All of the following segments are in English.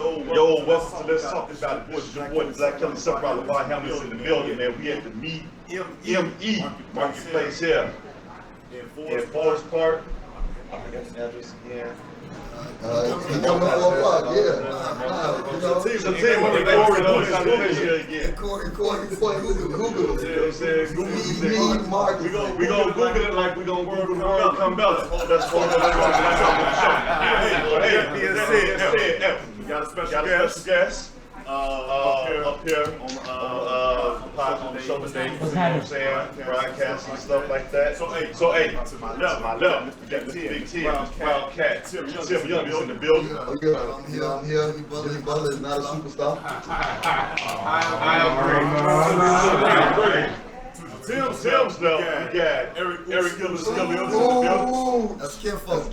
Yo, welcome to Let's Talk About It. Boys, your boy, Black Kelly, Sup, Robert Bar Hamlet's in the building, man. We at the ME Marketplace here in Forest Park. I forgot the address again. Coming 4 o'clock, yeah. So team on the board, Corey, Google it. You know what I'm saying? Google it. Mark, We gonna Google it like we gonna Google the World Cup belt. That's what we're gonna do. Hey, we got a special guest. Up here on the show today, you know what I'm saying? Broadcasting and stuff like that. So hey, to my left, Mr. Big T, Wildcat, Tim Young is in the building. I'm here. Billy Butler is not a superstar. I agree. Tim's left, we got Eric Gillis in the building. That's kinfolk.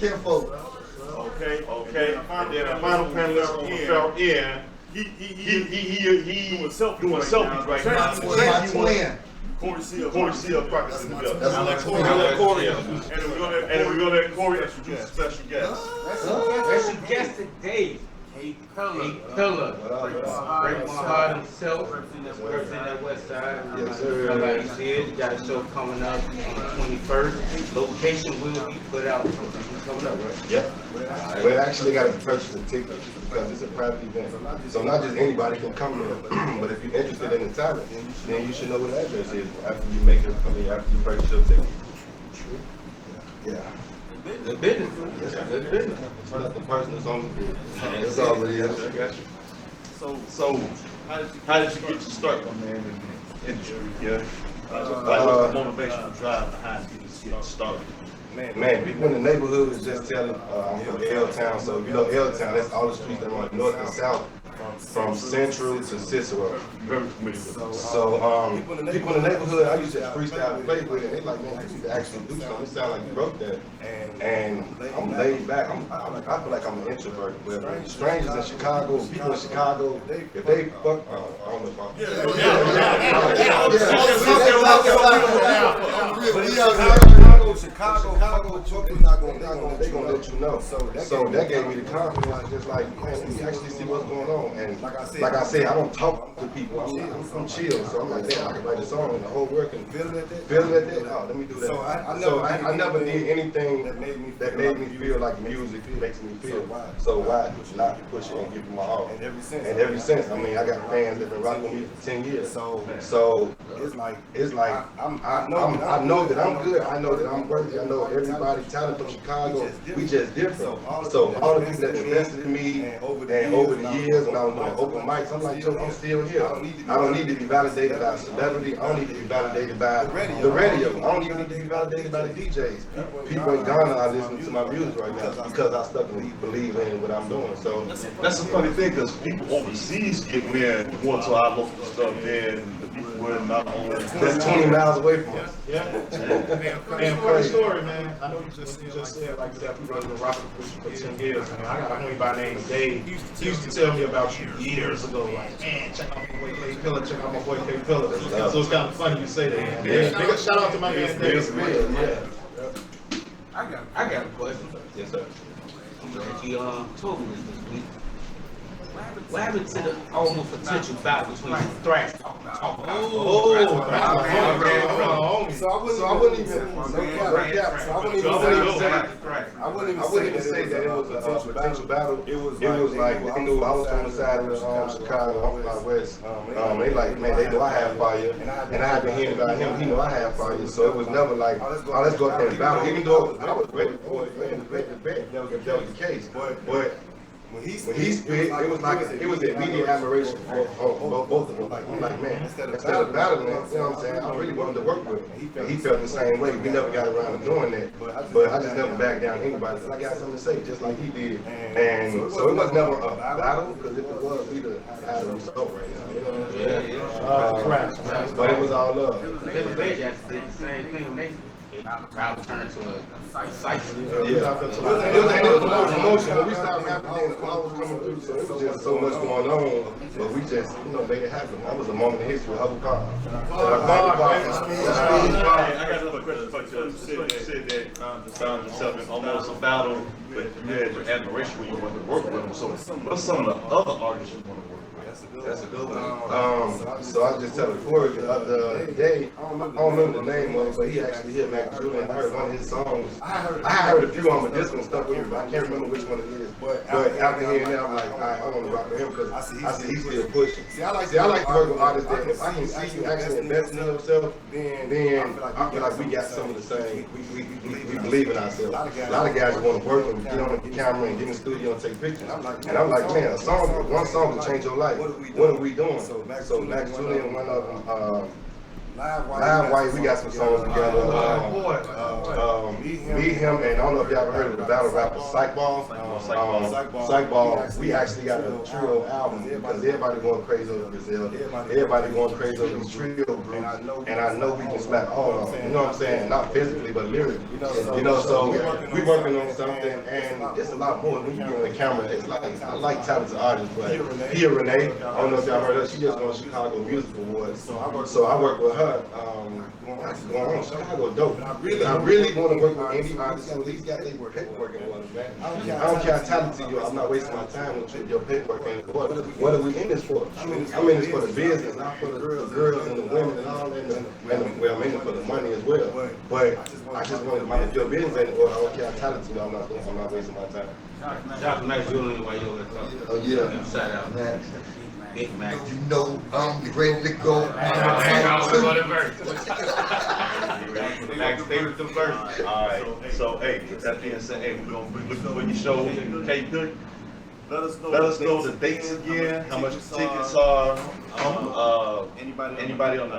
Okay. And then our final panelist fell in. He doing selfies right now. My twin. Corey Seal practice in the building. That's Corey. And then we're gonna let Corey introduce a special guest. Special guest today, K-Pilla. Break my heart himself, representing that west side. Yes, sir. Like you said, you got a show coming up on the 21st. Location will be put out. Coming up, right? Yep. We actually got to purchase a ticket because it's a private event. So not just anybody can come there, but if you're interested in the talent, then you should know what the address is after you after you purchase your ticket. Yeah. Good business. Yes, Good business. so that's the person that's on the bid. That's all it is. I got you. So how did you get your start, my man, in the industry? Yeah. What's the motivational drive behind you getting started? Man, people in the neighborhood is just telling, I'm from L-Town, so if you know L-Town, that's all the streets that run north and south, from Central to Cicero. Very familiar with it. So, people in the neighborhood, I used to freestyle and play with it, and they like, man, you need to actually do something. It sounds like you wrote that. And I'm laid back, I feel like I'm an introvert, but strangers in Chicago, people in Chicago, if they fuck, I don't know if I'm... Chicago, they gonna let you know. So that gave me the confidence, just like, man, let me actually see what's going on. And like I said, I don't talk to people. I'm chill. So I'm like, damn, I can write a song and the whole world can feel it at that. Oh, let me do that. So I never did anything that made me feel like music makes me feel. So why not push it and give it my all? And ever since, I mean, I got fans that been rocking with me for 10 years. So it's like I know that I'm good. I know that I'm worthy. I know everybody talent from Chicago. We just different. So all the people that invested in me and over the years when I was doing open mics, I'm like, yo, I'm still here. I don't need to be validated by a celebrity. I don't need to be validated by the radio. I don't even need to be validated by the DJs. People in Ghana are listening to my music right now because I stuck and believe in what I'm doing. So That's a funny thing because people overseas get wind going to our local stuff, then the people were not only. that's 20 miles away from us. Yeah. And funny story, man. I know you just said, like you said, we running the rocket for 10 years, man. I got a homie by the name of Dave. He used to tell me about you years ago, like, man, check out my boy K-Pilla, check out my boy K-Pilla. So it's kind of funny you say that. Yeah. Shout out to my man Dave. Yeah. I got a question. Yes, sir. I'm glad you told me this week. What happened to the almost potential battle between Thrash talk about? So I wouldn't even say that it was a potential battle. It was like they knew I was on the side of Chicago, I'm out west. They like, man, they know I have fire, and I have been hearing about him. He know I have fire, so it was never like, oh, let's go up there and battle. Even though I was ready for it, that was the case. But when he spit, it was immediate admiration for both of them. I'm like, man, instead of battling, you know what I'm saying? I really wanted to work with him. And he felt the same way. We never got around to doing that, but I just never backed down anybody because I got something to say, just like he did. And so it was never a battle, because if it was, we'd have had a result right now. You know what I'm saying? But it was all love. They did the same thing when they I'll turn to a site. It was a promotion. When we started happening, the call was coming through, so it was just so much going on. But we just, made it happen. That was a moment in history. Hubble car. I got another question for you. You said that you found yourself in almost a battle, but you had your admiration when you wanted to work with them. So what's some of the other artists you want to work with? That's a good one. So I just tell the Corey the other day, I don't remember the name of it, but he actually hit Mac Julian. I heard one of his songs. I heard a few on my disc and stuff with him, but I can't remember which one it is. But after hearing that, I'm like, I want to rock with him because I see he's still pushing. See, I like to work with artists that if I can see you actually investing in yourself, then I feel like we got some of the same. We believe in ourselves. A lot of guys want to work and get on the camera and get in the studio and take pictures. And I'm like, man, one song can change your life. What are we doing? So Max Julian, one of them, Live White, we got some songs together. Me, him, and I don't know if y'all ever heard of the battle rapper Psychball. Psychball, we actually got a trio album because everybody going crazy over Brazil. Everybody going crazy over these trio groups. And I know we can smack all of them. You know what I'm saying? Not physically, but lyrically. So we working on something, and it's a lot more when you get on the camera. It's like, I like talented artists, but Pia Renee, I don't know if y'all heard her, she just won Chicago Music Awards. So I work with her. Going on Chicago dope. I really want to work with any artists who at least got their paperwork in order, man. I don't care how talented you are. I'm not wasting my time with your paperwork in order. What are we in this for? I'm in this for the business, not for the girls and the women and all that. Well, I'm in it for the money as well. But I just want to, if your business ain't in order, I don't care how talented you are. I'm not wasting my time. Shout out Max Julian while you're over there. Oh yeah. Shout out. Man. Big Mac. You know I'm ready to go. Max, stay with them first. All right. So, hey, with that being said, hey, we're gonna be looking for your show. K-Pilla. Let us know the dates again. How much the tickets are. Anybody on the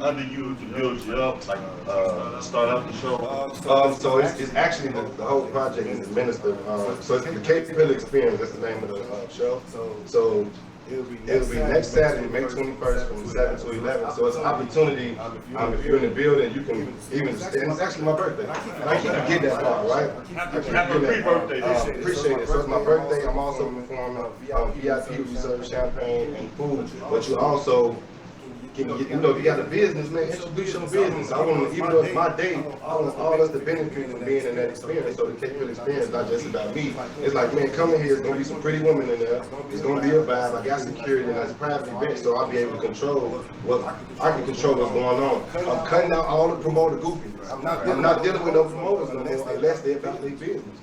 under you to build you up, start up the show. So it's actually the whole project is administered. So it's the K-Pilla Experience. That's the name of the show. So it'll be next Saturday, May 21st from 7 to 11. So it's an opportunity. If you're in the building, you can even. And it's actually my birthday. I can't get that far, right? Happy pre-birthday. Appreciate it. So it's my birthday. I'm also performing VIP. We serve champagne and food, but you also. If you got a business, man, introduce your business. I want to, even though it's my day, I want all us to benefit from being in that experience. So the K-Pilla experience is not just about me. It's like, man, come in here, it's going to be some pretty women in there. It's going to be a vibe. I got security and it's a private event, so I'll be able to control I can control what's going on. I'm cutting out all the promoter goofy. I'm not dealing with no promoters no more unless they're about their business.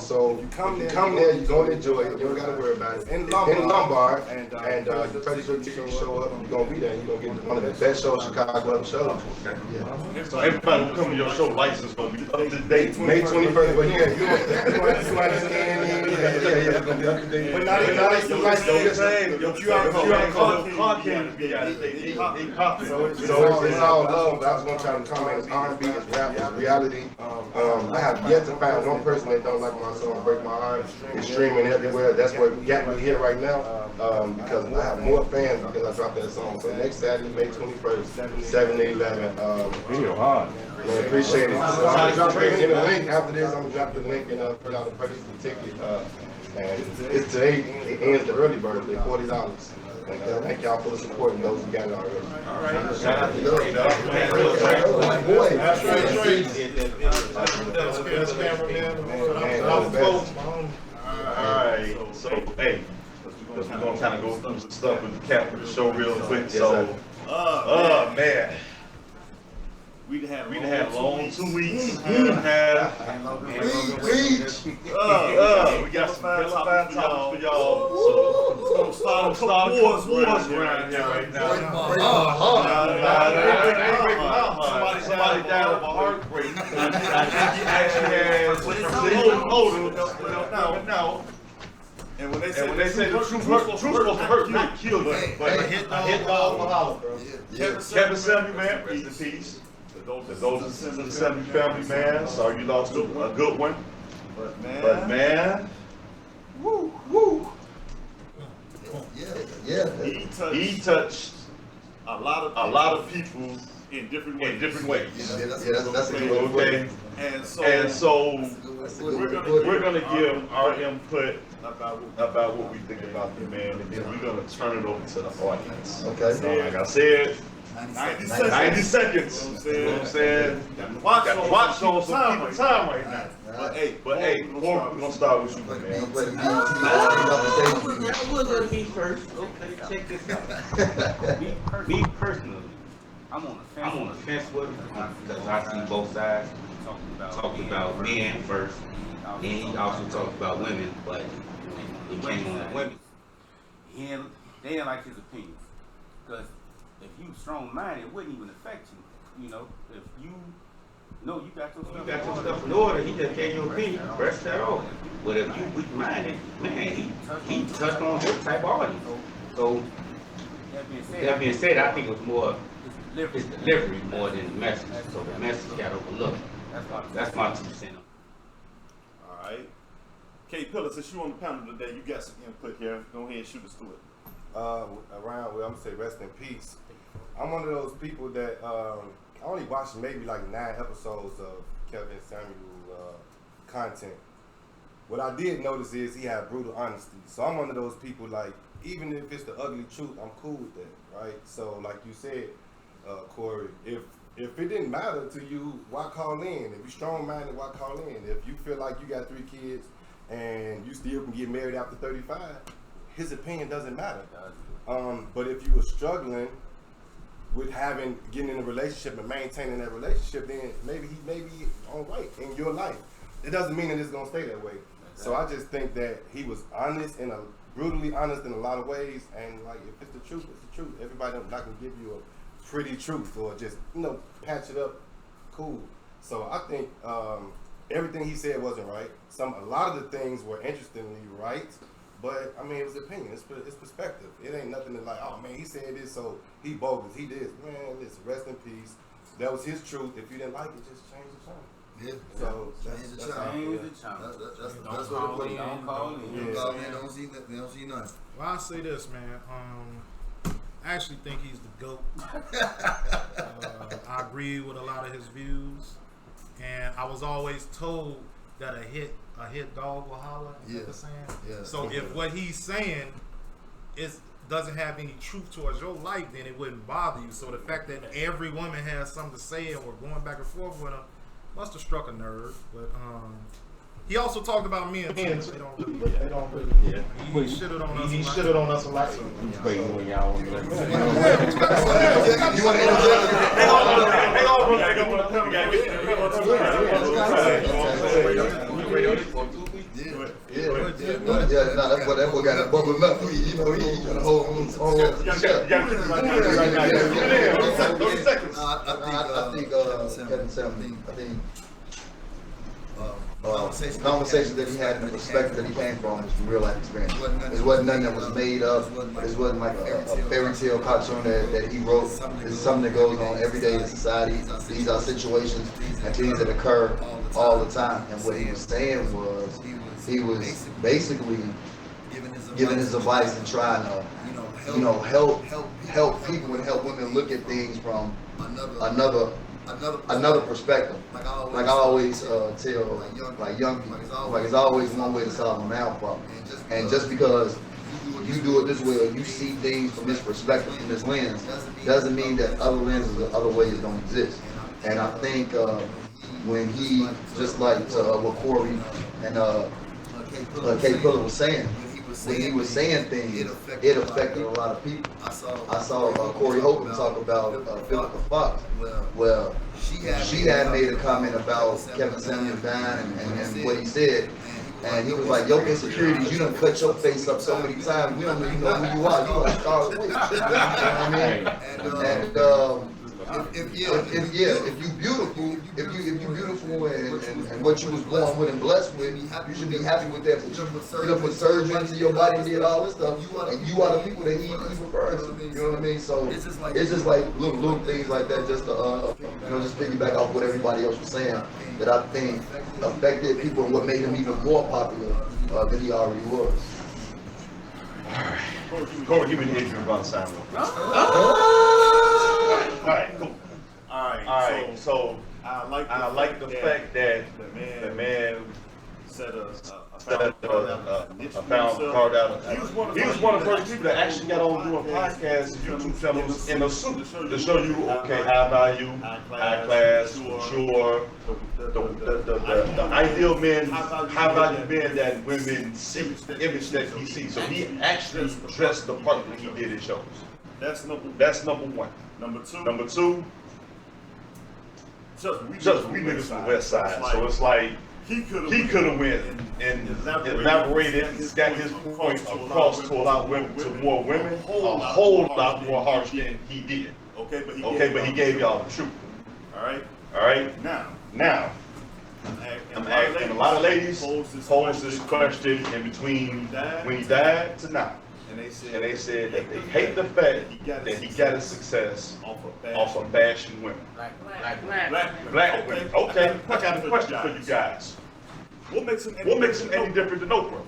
So you come there, you're going to enjoy it. You don't got to worry about it. In Lombard, and you're pretty sure you show up, you're going to be there. You're going to get one of the best shows Chicago ever showed. Yeah. So everybody who come to your show license going to be up to date. May 21st, but you understand. It's going to be up to date. But not even like your QR code can't be out of date. So it's all love, but I was going to try to comment. It's R&B, it's rap, it's reality. I have yet to find one person that don't like my song, Break My Heart. It's streaming everywhere. That's what got me here right now, because I have more fans because I dropped that song. So next Saturday, May 21st, 7 to 11. Video hard. Man, appreciate it. So I'm going to drop in the link after this. I'm going to drop the link and put out the purchase the ticket. And it's today, it ends the early bird, $40. Thank y'all for the support and those who got it already. All right. Shout out to those. Alright, so hey, we're gonna kind of go through some stuff with the cap of the show real quick. So, man. We done had long 2 weeks, year and a half. We got some fine topics for y'all. So, we're gonna start a couple wars around here right now. Somebody died of a heartbreak. He actually had now. And when they say the truth supposed to hurt, not kill them, but a hit dog will holler, bro. Kevin Samuel, man, rest in peace. Those are the Samuel family, man. Sorry you lost a good one. But man, woo. Yeah. He touched a lot of people in different ways. Yeah, that's a good way to Okay, and so we're gonna give our input about what we think about the man, and then we're gonna turn it over to the audience. Okay. So like I said, 90 seconds. You know what I'm saying? Got the watch on, so keep the time right now. But hey, we're gonna start with you, man. I was gonna be first. Okay, check this out. Me personally, I'm on the fence with him because I see both sides. Talked about men first, then he also talked about women, but he came on the women. They didn't like his opinions because if you strong-minded, it wouldn't even affect you. You know, if you know you got your stuff in order, he just gave you an opinion, brush that off. But if you weak-minded, man, he touched on your type of audience. So that being said, I think it was more it's delivery more than the message. So the message got overlooked. That's my 2 cents. All right. K-Pilla, since you on the panel today, you got some input here. Go ahead and shoot us through it. I'm gonna say rest in peace. I'm one of those people that I only watched maybe like 9 episodes of Kevin Samuel content. What I did notice is he had brutal honesty. So I'm one of those people like, even if it's the ugly truth, I'm cool with that, right? So like you said, Corey, if it didn't matter to you, why call in? If you're strong-minded, why call in? If you feel like you got 3 kids and you still can get married after 35, his opinion doesn't matter. But if you were struggling with getting in a relationship and maintaining that relationship, then maybe he may be all right in your life. It doesn't mean that it's gonna stay that way. So I just think that he was honest brutally honest in a lot of ways, and like if it's the truth, it's the truth. Everybody not gonna give you a pretty truth or just patch it up, cool. So I think everything he said wasn't right. A lot of the things were interestingly right. But I mean, it was opinion. It's perspective. It ain't nothing that like, oh man, he said this, so he bogus. He did. Man, listen, rest in peace. That was his truth. If you didn't like it, just change the channel. Yeah. So Change the channel. That's what it put. Don't call in. Don't see nothing. Well, I'll say this, man. I actually think he's the GOAT. I agree with a lot of his views, and I was always told that a hit dog will holler. You know what I'm saying? Yeah. So if what he's saying doesn't have any truth towards your life, then it wouldn't bother you. So the fact that every woman has something to say and we're going back and forth with him must have struck a nerve. But he also talked about men too. They don't really. Yeah. He shitted on us. He shitted on us a lot. Waiting when y'all want to let me. You want to interject? Yeah, that boy got that bubbling up. He got a whole I think Kevin Samuel, conversations that he had and the perspective that he came from was from real life experience. It wasn't nothing that was made up. It wasn't like a fairy tale cartoon that he wrote. It's something that goes on every day in society. These are situations and things that occur all the time. And what he was saying was, he was basically giving his advice and trying to, help people and help women look at things from another perspective. Like I always tell like young people, like it's always one way to solve a math problem. And just because you do it this way or you see things from this perspective, from this lens, doesn't mean that other lenses or other ways don't exist. And I think when he, just like what Corey and K-Pilla was saying, when he was saying things, it affected a lot of people. I saw Corey Holcomb talk about Philippa Fox. Well, she had made a comment about Kevin Samuel dying and what he said. And he was like, your insecurities, you done cut your face up so many times, we don't even know who you are. You like Scarlet Witch. You know what I mean? If you beautiful, if you beautiful and what you was born with and blessed with, you should be happy with that. But you put surgery into your body and did all this stuff, and you are the people that he prefers. You know what I mean? So it's just like little things like that, just to just piggyback off what everybody else was saying, that I think affected people and what made him even more popular than he already was. Corey, give me the intro about Samuel. All right, cool. right. So I like the fact that the man set a carved out. He was one of the first people that actually got on doing podcasts and YouTube channels in a suit to show you, okay, high value, high class, mature, the ideal men, high value men that women see, image that he sees. So he actually dressed the part that he did in shows. That's number one. Number two, just we niggas from the West Side, so it's like he could have went and elaborated, got his point across to a lot of women, to more women, a whole lot more harsh than he did. Okay, but he gave y'all the truth. All right. Now, I'm asking a lot of ladies pose this question in between when he died to now. And they said that they hate the fact that he got his success off of bashing women. Black women. Okay, I got a question for you guys. What makes him any different than Oprah?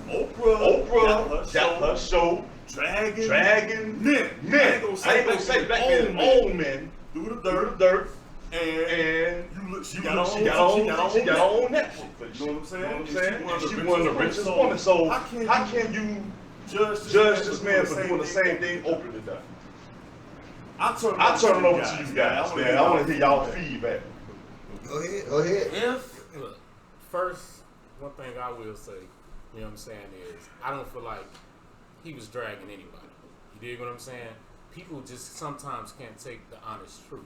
Oprah got her show, dragging men. I ain't gonna say black men, old men, do the dirt. And she got on that shit. You know what I'm saying? And she one of the richest women. So how can you judge this man for doing the same thing Oprah did? I'll turn it over to you guys, man. I want to hear y'all feedback. Go ahead. Look, first, one thing I will say, you know what I'm saying, is I don't feel like he was dragging anybody. You dig what I'm saying? People just sometimes can't take the honest truth.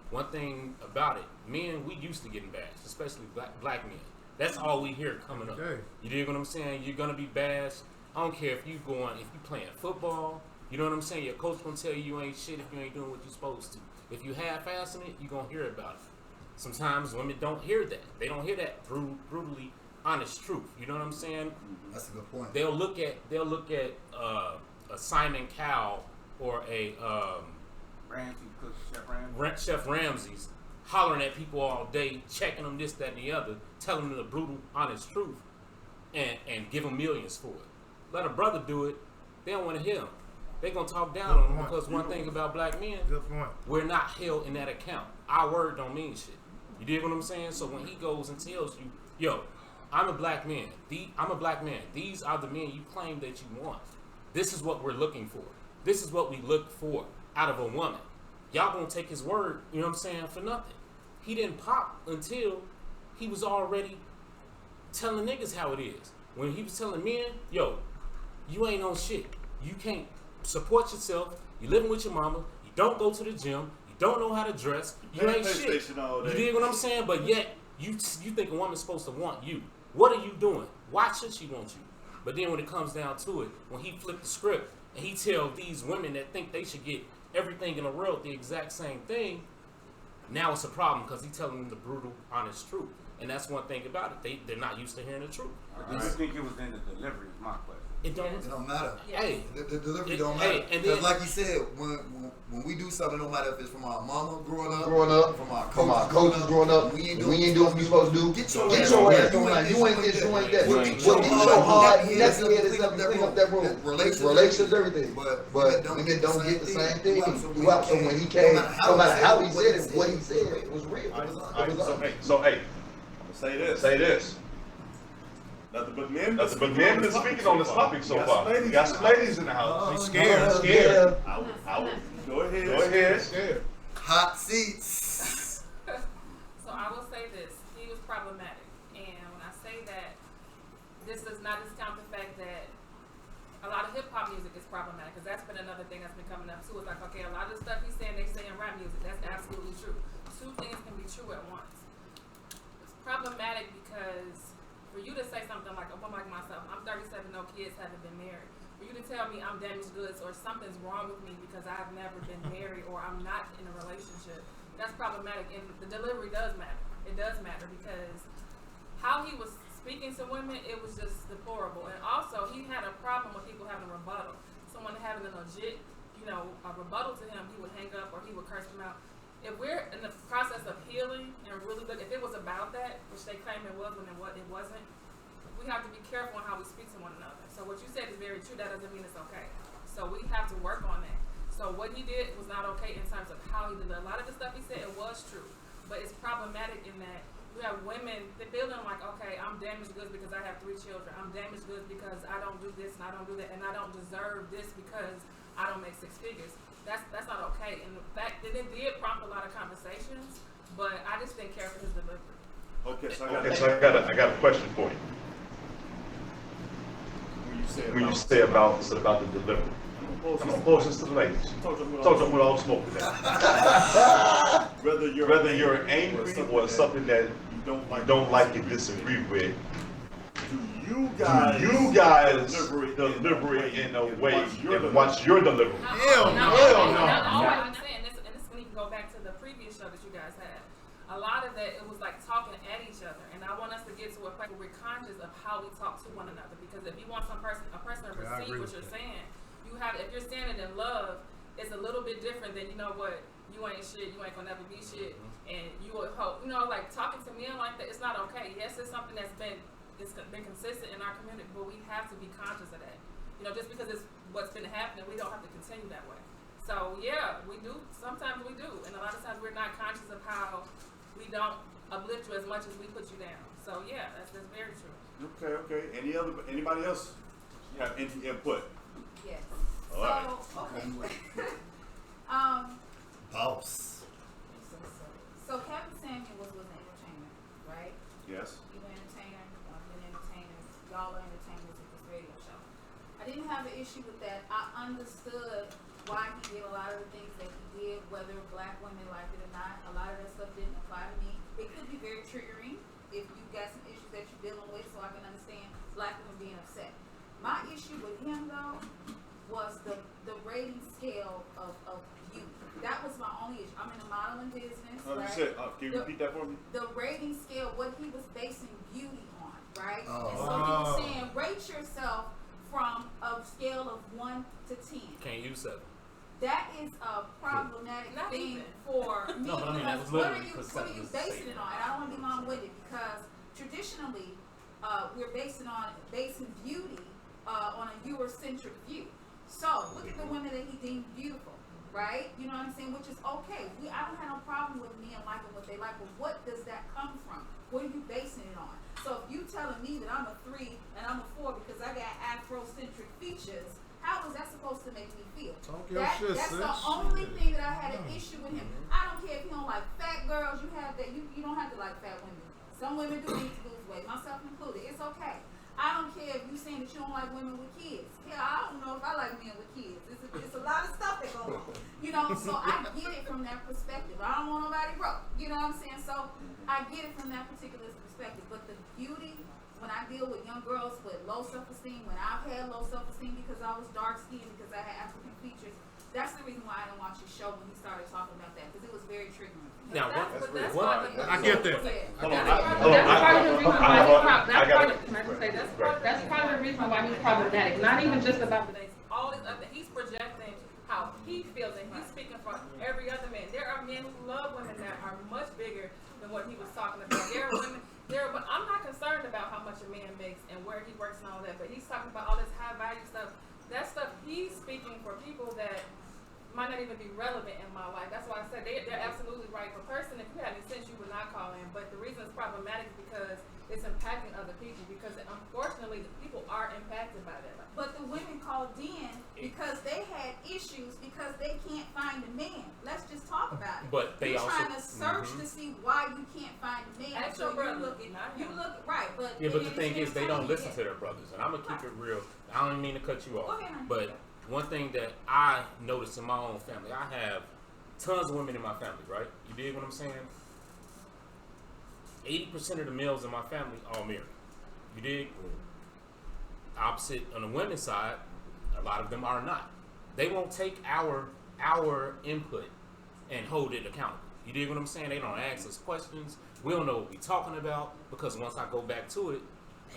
One thing about it, men, we used to getting bashed, especially black men. That's all we hear coming up. Okay. You dig what I'm saying? You're gonna be bashed. I don't care if you playing football. You know what I'm saying? Your coach gonna tell you ain't shit if you ain't doing what you're supposed to. If you half-assing it, you're gonna hear about it. Sometimes women don't hear that. They don't hear that brutally honest truth. You know what I'm saying? That's a good point. They'll look at a Simon Cowell or a Chef Ramsay's hollering at people all day, checking them this, that, and the other, telling them the brutal, honest truth, and give them millions for it. Let a brother do it, they don't want to hear him. They're going to talk down on him because one thing about black men, we're not held in that account. Our word don't mean shit. You dig what I'm saying? So when he goes and tells you, yo, I'm a black man. I'm a black man. These are the men you claim that you want. This is what we're looking for. This is what we look for out of a woman. Y'all gonna take his word, you know what I'm saying, for nothing. He didn't pop until he was already telling niggas how it is. When he was telling men, yo, you ain't on shit. You can't support yourself. You living with your mama. You don't go to the gym. You don't know how to dress. You ain't shit. You dig what I'm saying? But yet, you think a woman's supposed to want you. What are you doing? Why should she want you? But then when it comes down to it, when he flipped the script and he tell these women that think they should get everything in the world the exact same thing, now it's a problem because he's telling them the brutal, honest truth. And that's one thing about it. They're not used to hearing the truth. Do you think it was in the delivery is my question. It don't matter. Hey, the delivery don't matter. And Because like you said, when we do something, no matter if it's from our mama growing up, from our coaches growing up, we ain't doing what we supposed to do. Get your ass doing that. You ain't this, you ain't that. Get your hard, neck head is up that road. Relationships, everything. But women don't get the same thing. So when he came, no matter how he said it, what he said, it was real. So hey, say this. Nothing but men been speaking on this topic so far. We got some ladies in the house. scared. Go ahead. Scared. Hot seats. So I will say this, he was problematic. And when I say that, this does not discount the fact that a lot of hip hop music is problematic, because that's been another thing that's been coming up too. It's like, okay, a lot of the stuff he's saying, they say in rap music. That's absolutely true. Two things can be true at once. It's problematic because for you to say something like, a woman like myself, I'm 37, no kids, haven't been married. For you to tell me I'm damaged goods or something's wrong with me because I've never been married or I'm not in a relationship, that's problematic. And the delivery does matter. It does matter because how he was speaking to women, it was just deplorable. And also, he had a problem with people having a rebuttal. Someone having a legit, a rebuttal to him, he would hang up or he would curse them out. If we're in the process of healing and really look, if it was about that, which they claim it was when it wasn't, we have to be careful on how we speak to one another. So what you said is very true. That doesn't mean it's okay. So we have to work on that. So So what he did was not okay in terms of how he did it. A lot of the stuff he said, it was true, but it's problematic in that you have women that feeling like, okay, I'm damaged goods because I have 3 children. I'm damaged goods because I don't do this and I don't do that, and I don't deserve this because I don't make 6 figures. That's not okay. And the fact that it did prompt a lot of conversations, but I just didn't care for his delivery. Okay, so I got a question for you. When you say about the delivery, I'm gonna pose this to the ladies. Talk to them with all the smoke today. Whether you're angry or something that you don't like and disagree with, do you guys deliberate in a way and watch your delivery? Hell no. I'm saying this, and this can even go back to the previous show that you guys had. A lot of that, it was like talking at each other, and I want us to get to a point where we're conscious of how we talk to one another. Because if you want a person to receive what you're saying, you have. If you're saying it in love, it's a little bit different than, you know what, you ain't shit, you ain't gonna never be shit, and you would hope, you know, like talking to men like that, it's not okay. Yes, it's something that's been consistent in our community, but we have to be conscious of that. You know, just because it's what's been happening, we don't have to continue that way. So yeah, we do. Sometimes we do, and a lot of times we're not conscious of how we don't uplift you as much as we put you down. So yeah, that's very true. Okay. Anybody else have any input? Yes. All right. Okay. Boss. So Captain Samuel was an entertainer, right? Yes. You were an entertainer, I've been entertainers, y'all are entertainers at this radio show. I didn't have an issue with that. I understood why he did a lot of the things that he did, whether black women liked it or not. A lot of that stuff didn't apply to me. It could be very triggering if you got some issues that you're dealing with, so I can understand black women being upset. My issue with him though was the rating scale of beauty. That was my only issue. I'm in the modeling business, right? Can you repeat that for me? The rating scale, what he was basing beauty on, right? And so he was saying, rate yourself from a scale of 1 to 10. Can't use 7. That is a problematic thing for me. No, but I mean, that was what are literally you basing it on? And I don't want to be long-winded because traditionally we're basing beauty on a Eurocentric view. So look at the women that he deemed beautiful, right? You know what I'm saying? Which is okay. I don't have no problem with men liking what they like, but what does that come from? What are you basing it on? So if you telling me that I'm a 3 and I'm a 4 because I got Afrocentric features, how is that supposed to make me feel? That's the only thing that I had an issue with him. I don't care if you don't like fat girls. You have that. You don't have to like fat women. Some women do need to lose weight, myself included. It's okay. I don't care if you saying that you don't like women with kids. Yeah, I don't know if I like men with kids. It's a lot of stuff that goes on. You know, so I get it from that perspective. I don't want nobody broke. You know what I'm saying? So I get it from that particular perspective. But the beauty, when I deal with young girls with low self-esteem, when I've had low self-esteem because I was dark-skinned, because I had African features, that's the reason why I didn't watch his show when he started talking about that, because it was very triggering. Now, I get that. That's part of the reason why he's problematic. Not even just about the all these other. He's projecting how he feels, and he's speaking for every other man. There are men who love women that are much bigger than what he was talking about. There are women. But I'm not concerned about how much a man makes and where he works and all that. But he's talking about all this high value stuff. That stuff he's speaking for people that might not even be relevant in my life. That's why I said they're absolutely right. For person, if you had any sense, you would not call in. But the reason it's problematic is because it's impacting other people. Because unfortunately, the people are impacted by that. But the women called in because they had issues because they can't find a man. Let's just talk about it. But they You're also trying to search to see why you can't find a man. Ask So your brother, you look right, but yeah, but the thing is, they don't listen to their brothers, and I'm gonna keep it real. I don't mean to cut you off, but one thing that I noticed in my own family, I have tons of women in my family, right? You dig what I'm saying? 80% of the males in my family are married. You dig? Opposite on the women's side, a lot of them are not. They won't take our input and hold it accountable. You dig what I'm saying? They don't ask us questions. We don't know what we're talking about because once I go back to it,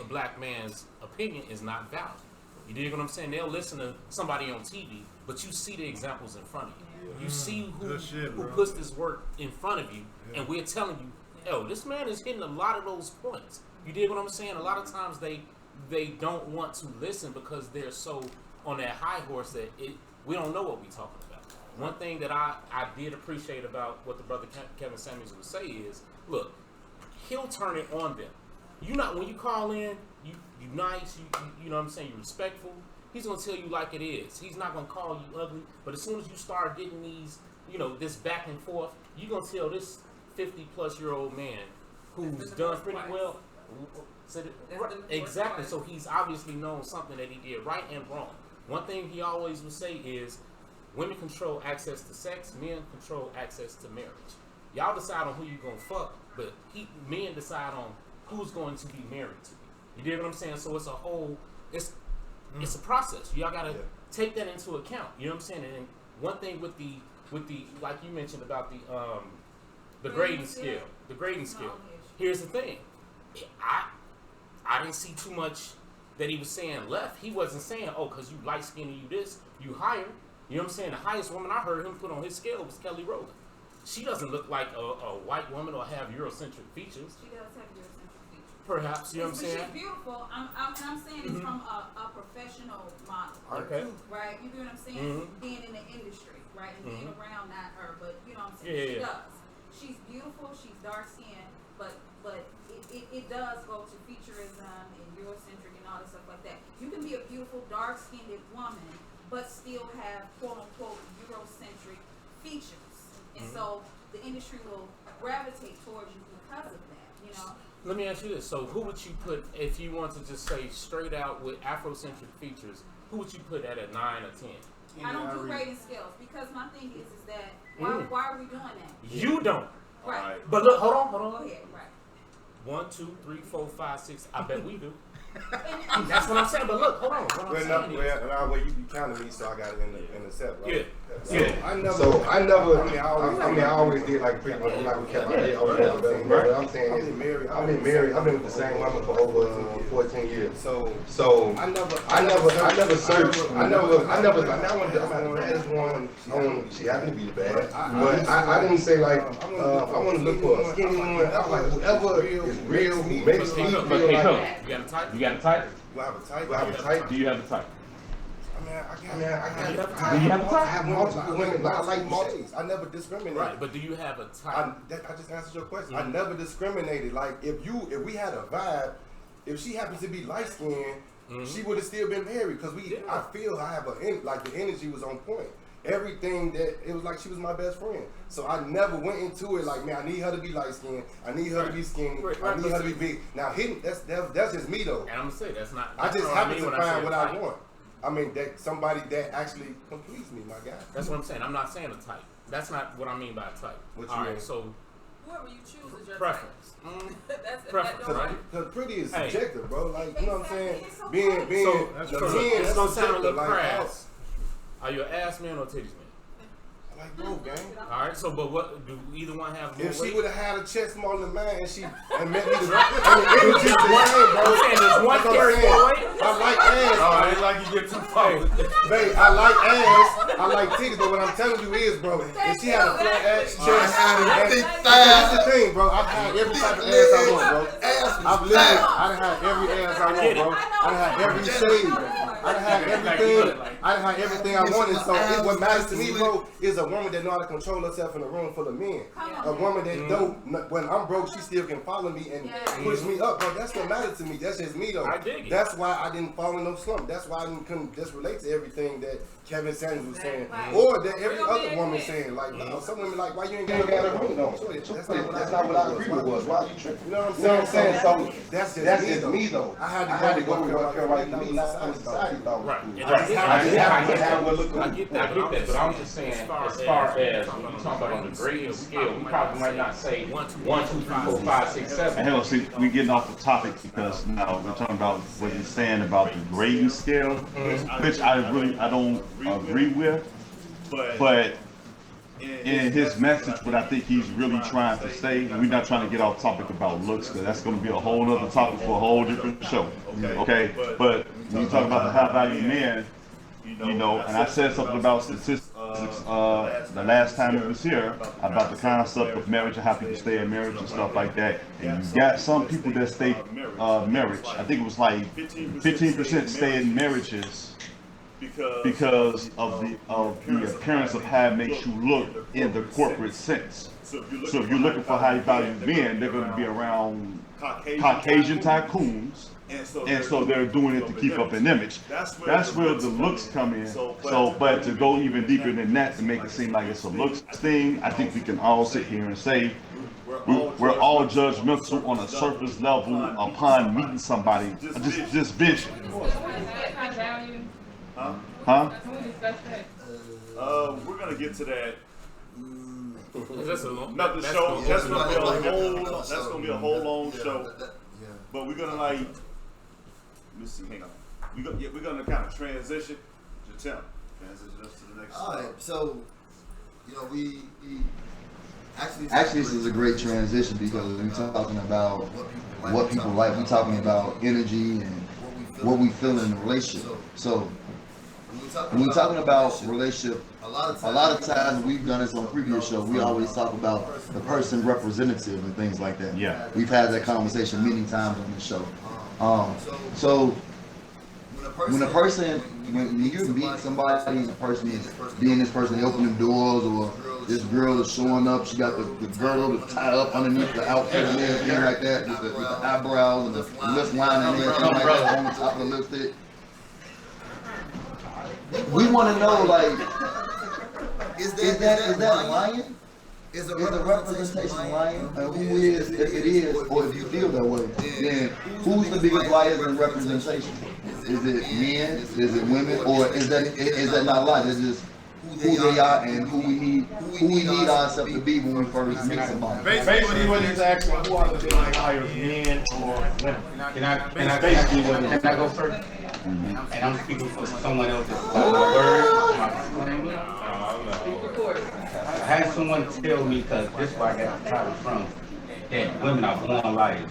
a black man's opinion is not valid. You dig what I'm saying? They'll listen to somebody on TV, but you see the examples in front of you. You see who puts this work in front of you, and we're telling you, yo, this man is hitting a lot of those points. You dig what I'm saying? A lot of times they don't want to listen because they're so on that high horse that we don't know what we're talking about. one thing that I did appreciate about what the brother Kevin Samuels would say is, look, he'll turn it on them. When you call in, you nice, you know what I'm saying, you respectful. He's gonna tell you like it is. He's not gonna call you ugly. But as soon as you start getting these, this back and forth, you're gonna tell this 50-plus-year-old man who's done pretty well. Exactly. So he's obviously known something that he did right and wrong. One thing he always would say is, women control access to sex, men control access to marriage. Y'all decide on who you gonna fuck, but men decide on who's going to be married to you. You dig what I'm saying? So it's a whole, it's a process. Y'all gotta take that into account. You know what I'm saying? And one thing with the like you mentioned about the grading scale. The grading scale. Here's the thing. I didn't see too much that he was saying left. He wasn't saying, oh, because you light skinned and you this, you higher. You know what I'm saying? The highest woman I heard him put on his scale was Kelly Rowland. She doesn't look like a white woman or have Eurocentric features. She does have Eurocentric features. Perhaps, you know what I'm saying? She's beautiful. I'm saying it's from a professional model. Okay. Right? You get what I'm saying? Being in the industry, right? And being around, not her, but you know what I'm saying? Yeah, she does. She's beautiful, she's dark skinned, but it does go to featureism and Eurocentric and all this stuff like that. You can be a beautiful, dark skinned woman, but still have quote unquote Eurocentric features. And so the industry will gravitate towards you because of that, Let me ask you this. So who would you put, if you want to just say straight out with Afrocentric features, who would you put at a 9 or 10? I don't do grading scales because my thing is that why are we doing that? You don't. Right. But look, hold on. Go ahead, right. 1, 2, 3, 4, 5, 6. I bet we do. That's what I'm saying. But look, hold on. What I'm saying Well, you counted me, so I got it in the set, right? Yeah. So I never. I mean, I always did like pretty much like we kept my head over everything. But I'm saying I've been married. I've been with the same woman for over 14 years. So I never searched. I never. This one, she happened to be bad, but I didn't say like I want to look for a skinny one. I like whoever is real, who makes me feel like. You got a type? You got a type? Do I have a type? Do I have a type? Do you have a type? I have multiple women, but I like multis. I never discriminate. Right, but do you have a type? I just answered your question. I never discriminated. Like if we had a vibe, if she happens to be light skinned, she would have still been married because I feel I have the energy was on point. Everything that it was like she was my best friend. So I never went into it like, man, I need her to be light skinned. I need her to be skinny. I need her to be big. Now hitting that's just me though. And I'm gonna say that's not. I just happen to find what I want. I mean that somebody that actually completes me, my guy. That's what I'm saying. I'm not saying a type. That's not what I mean by a type. What all you right, mean? so Whoever you choose is your preference. That's Preference, right? Because pretty is subjective, bro. Like you know what I'm saying? Exactly. Being So it's gonna sound a subjective, little like, crass. Are you an ass man or titties man? I like both, gang. All right. So, but what do either one have more If she weight? would have had a chest smaller than mine and met me the energy the same, bro. I'm saying there's one That's what I'm carry saying. more weight. I like ass. I ain't like you get too far. Babe, I like ass. I like titties, but what I'm telling you is, bro, if she had a flat ass chest, that's the thing, bro. I've had every type of ass I want, bro. I've lived. I done had every ass I want, bro. I done had every shade. I done had everything. I done had everything I wanted. So what matters to me, bro, is a woman that know how to control herself in a room full of men. A woman that don't. When I'm broke, she still can follow me and push me up, bro. That's what matters to me. That's just me, though. I dig it. That's why I didn't fall in no slump. That's why I couldn't just relate to everything that Kevin Samuels was saying, or that every other woman saying. Like, some women like, why you ain't got a ring on? That's not what I agree with. Was why you tripping? You know what I'm saying? So that's just me, though. I had to go with what felt right to me, not what society thought. Right. I get that, but I'm just saying, as far as when you talk about on the grading scale, we probably might not say 1, 2, 3, 4, 5, 6, 7. And hell, see, we're getting off the topic because now we're talking about what he's saying about the grading scale, which I don't agree with, but in his message, what I think he's really trying to say, and we're not trying to get off topic about looks, because that's going to be a whole other topic for a whole different show. Okay, but when you talk about the high value men, and I said something about statistics the last time we was here about the concept of marriage and how people stay in marriage and stuff like that. And you got some people that stay marriage. I think it was like 15% stay in marriages because of the appearance of how it makes you look in the corporate sense. So if you're looking for high value men, they're going to be around Caucasian tycoons, and so they're doing it to keep up an image. That's where the looks come in. So, but to go even deeper than that, to make it seem like it's a looks thing, I think we can all sit here and say we're all judgmental on a surface level upon meeting somebody. Just vision. Huh? We're gonna get to that. That's a long. Not the show. That's gonna be a whole. That's gonna be a whole long show. But we're gonna like. Let me see. Hang on. We're gonna kind of transition. Transition us to the next. All right. So, we Actually, this is a great transition because we're talking about what people like. We're talking about energy and what we feel in a relationship. So, when we're talking about relationship, a lot of times we've done this on previous shows. We always talk about the person representative and things like that. Yeah. We've had that conversation many times on this show. So when you meet somebody and the person is being this person, they open the doors, or this girl is showing up, she got the girdle to tie up underneath the outfit and everything like that, with the eyebrows and the lip line and everything like that on the top of the lipstick. We want to know, like, is that lying? Is the representation lying? And who is, if it is, or if you feel that way, then who's the biggest liars in representation? Is it men? Is it women? Or is that not lying? It's just who they are and who we need ourselves to be when we first meet somebody. Basically, what he's asking, who are the biggest liars, men or women? Can I go first? And I'm speaking for someone else's word, my disclaimer. I had someone tell me, because this is where I got the title from, that women are born liars.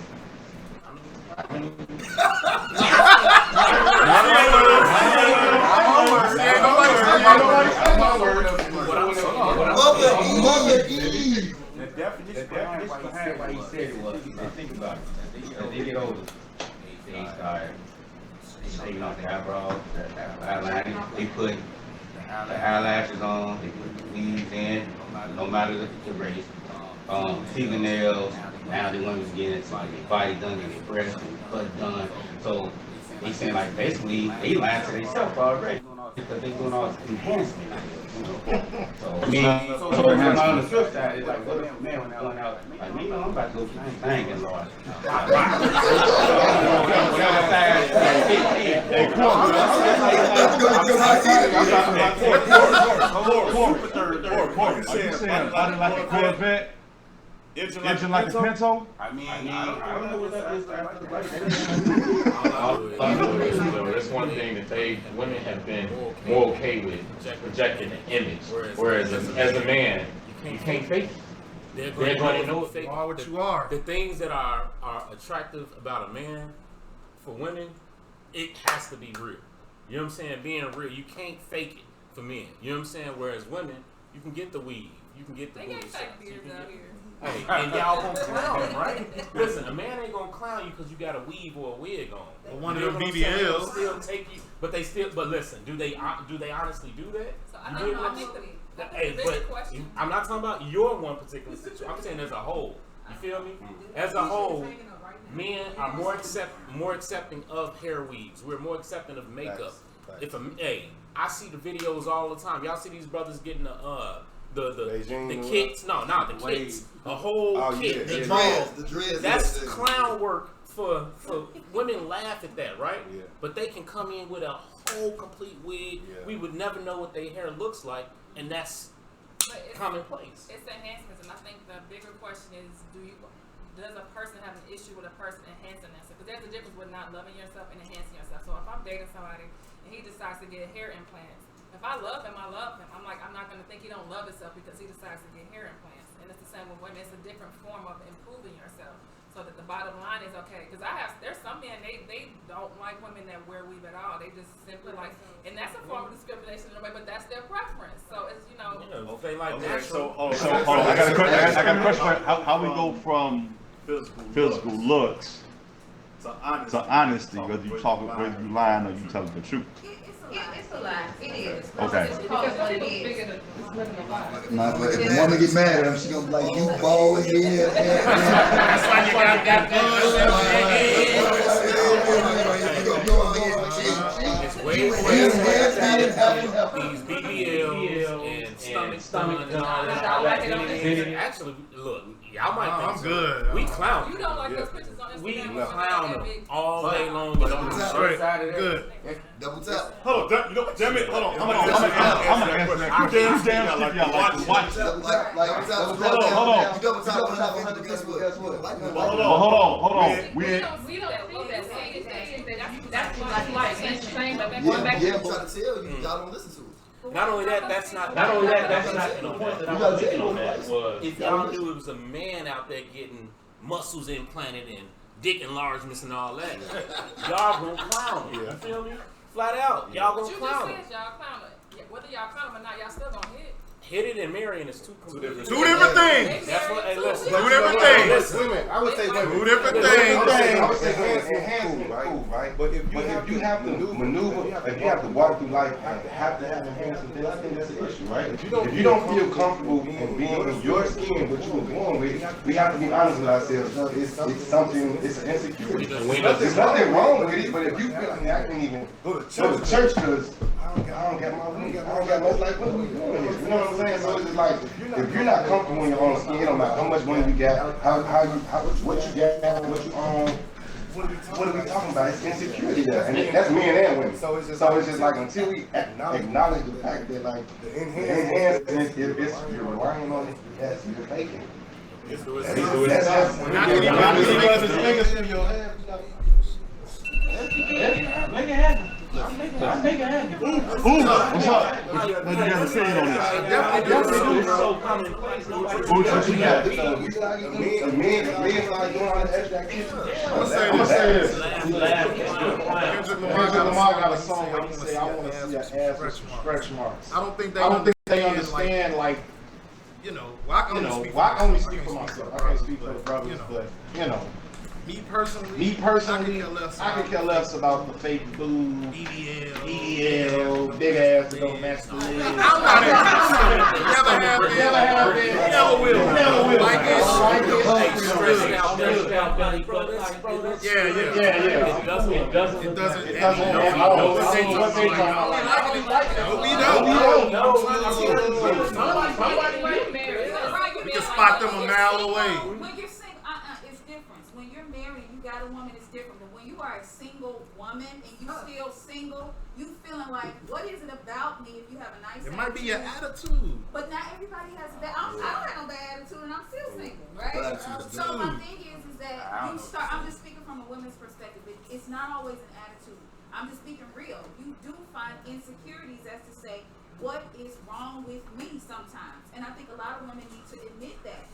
The definition behind why he said it was, he said, think about it. As they get older, they start taking off their eyebrows, their eyeliner, they put the eyelashes on, they put the weaves in, no matter the race. Fingernails, now they want to get into like their body done, get their breasts and butt done. So they saying like basically they lying to themselves already because they doing all this enhancement. So on the flip side, it's like what if a man was going out like me, I'm about to go thing and Lord. Like a Corvette? Engine like a Pinto? I don't know what that is. That's one thing that women have been more okay with projecting an image, whereas as a man, you can't fake it. They're going to know fake what you are. The things that are attractive about a man, for women, it has to be real. You know what I'm saying? Being real, you can't fake it for men. You know what I'm saying? Whereas women, you can get the weave, you can get the They booty get shots, fake beards out here. Hey, and y'all gonna clown them, right? Listen, a man ain't gonna clown you because you got a weave or a wig on. Or one of You them know what I'm saying? They'll BBLs. still take you, but listen, do they honestly do that? So I think the bigger question. I'm not talking about your one particular situation. I'm saying as a whole. You feel me? As a whole, men are more accepting of hair weaves. We're more accepting of makeup. I see the videos all the time. Y'all see these brothers getting the kits? The kits. A whole kit. The dreads. That's clown work for women. Laugh at that, right? Yeah. But they can come in with a whole complete wig. Yeah. We would never know what their hair looks like, and that's commonplace. It's enhancements, and I think the bigger question is, does a person have an issue with a person enhancing themselves? Because there's a difference with not loving yourself and enhancing yourself. So if I'm dating somebody and he decides to get hair implants, if I love him, I love him. I'm not going to think he don't love himself because he decides to get hair implants. And it's the same with women. It's a different form of improving yourself. So that the bottom line is okay. Because there's some men, they don't like women that wear weave at all. They just simply like, and that's a form of discrimination in a way, but that's their preference. So it's, If they like So I got a question. How we go from physical looks to honesty, whether you lying or you telling the truth? It's It's a lie. It is. Okay. It's called what it is. Nah, but if the woman get mad at him, she gonna be like, you bald head. That's why you got that It's way worse. These BBLs and stomach and all that. Actually, look, y'all might think I'm good. We clown. You don't like those pictures on Instagram? We with women clown that them big? all day long. Good. Double tap. Hold on, you know, damn it, hold on. I'm gonna answer that. You damn like skip y'all like to watch it. Double tap. Hold on. You double tap on that, guess what? Hold on. We don't see that. That's like insane. But going back Yeah, I'm trying to tell you, y'all don't listen to it. Not only that, that's not the point that I was making on that was, if y'all knew it was a man out there getting muscles implanted and dick enlargements and all that, y'all gonna clown him. You feel me? Flat out, y'all gonna you clown just him. said y'all clown it. Whether y'all clown him or not, y'all still gonna hit. Hit it and marrying is two different things. That's what. Hey, listen. Two different things. Women, I would say women. Two different I would things. say enhancement cool, right? But if you have to maneuver, if you have to walk through life, have to have enhancement, then I think that's an issue, right? If you don't feel comfortable in being in your skin, what you were born with, we have to be honest with ourselves. It's something, it's an insecurity. There's nothing wrong with it, but if you feel like, I can't even go to church because I don't got much like what we doing here. You know what I'm saying? So it's just like, if you're not comfortable in your own skin, it don't matter how much money you got, what you got, what you own. What are we talking about? It's insecurity there, and that's men and women. So it's just like until we acknowledge the fact that like the enhancement, it's you're relying on it, yes, you're faking. Make it happen. Make it happen. What's up? What you got to say on this? So commonplace. What you got? Men start doing all the extra activity. I'm gonna say this. Kendrick Lamar got a song where he say, I want to see your ass with some stretch marks. I don't think they understand, like, well, I can only speak for myself. I can't speak for the brothers, but me personally, I could care less about the fake boob, EDL, big ass that don't match the legs. I'm not interested. Never will. Like it. Yeah. It doesn't. We can spot them a mile away. When you're single, it's different. When you're married, you got a woman, it's different. But when you are a single woman and you still single, you feeling like, what is it about me if you have a nice attitude? It might be your attitude. But not everybody has a bad, I don't have no bad attitude and I'm still single, right? So my thing is that you start, I'm just speaking from a woman's perspective. It's not always an attitude. I'm just speaking real. You do find insecurities as to say, what is wrong with me sometimes? And I think a lot of women need to admit that.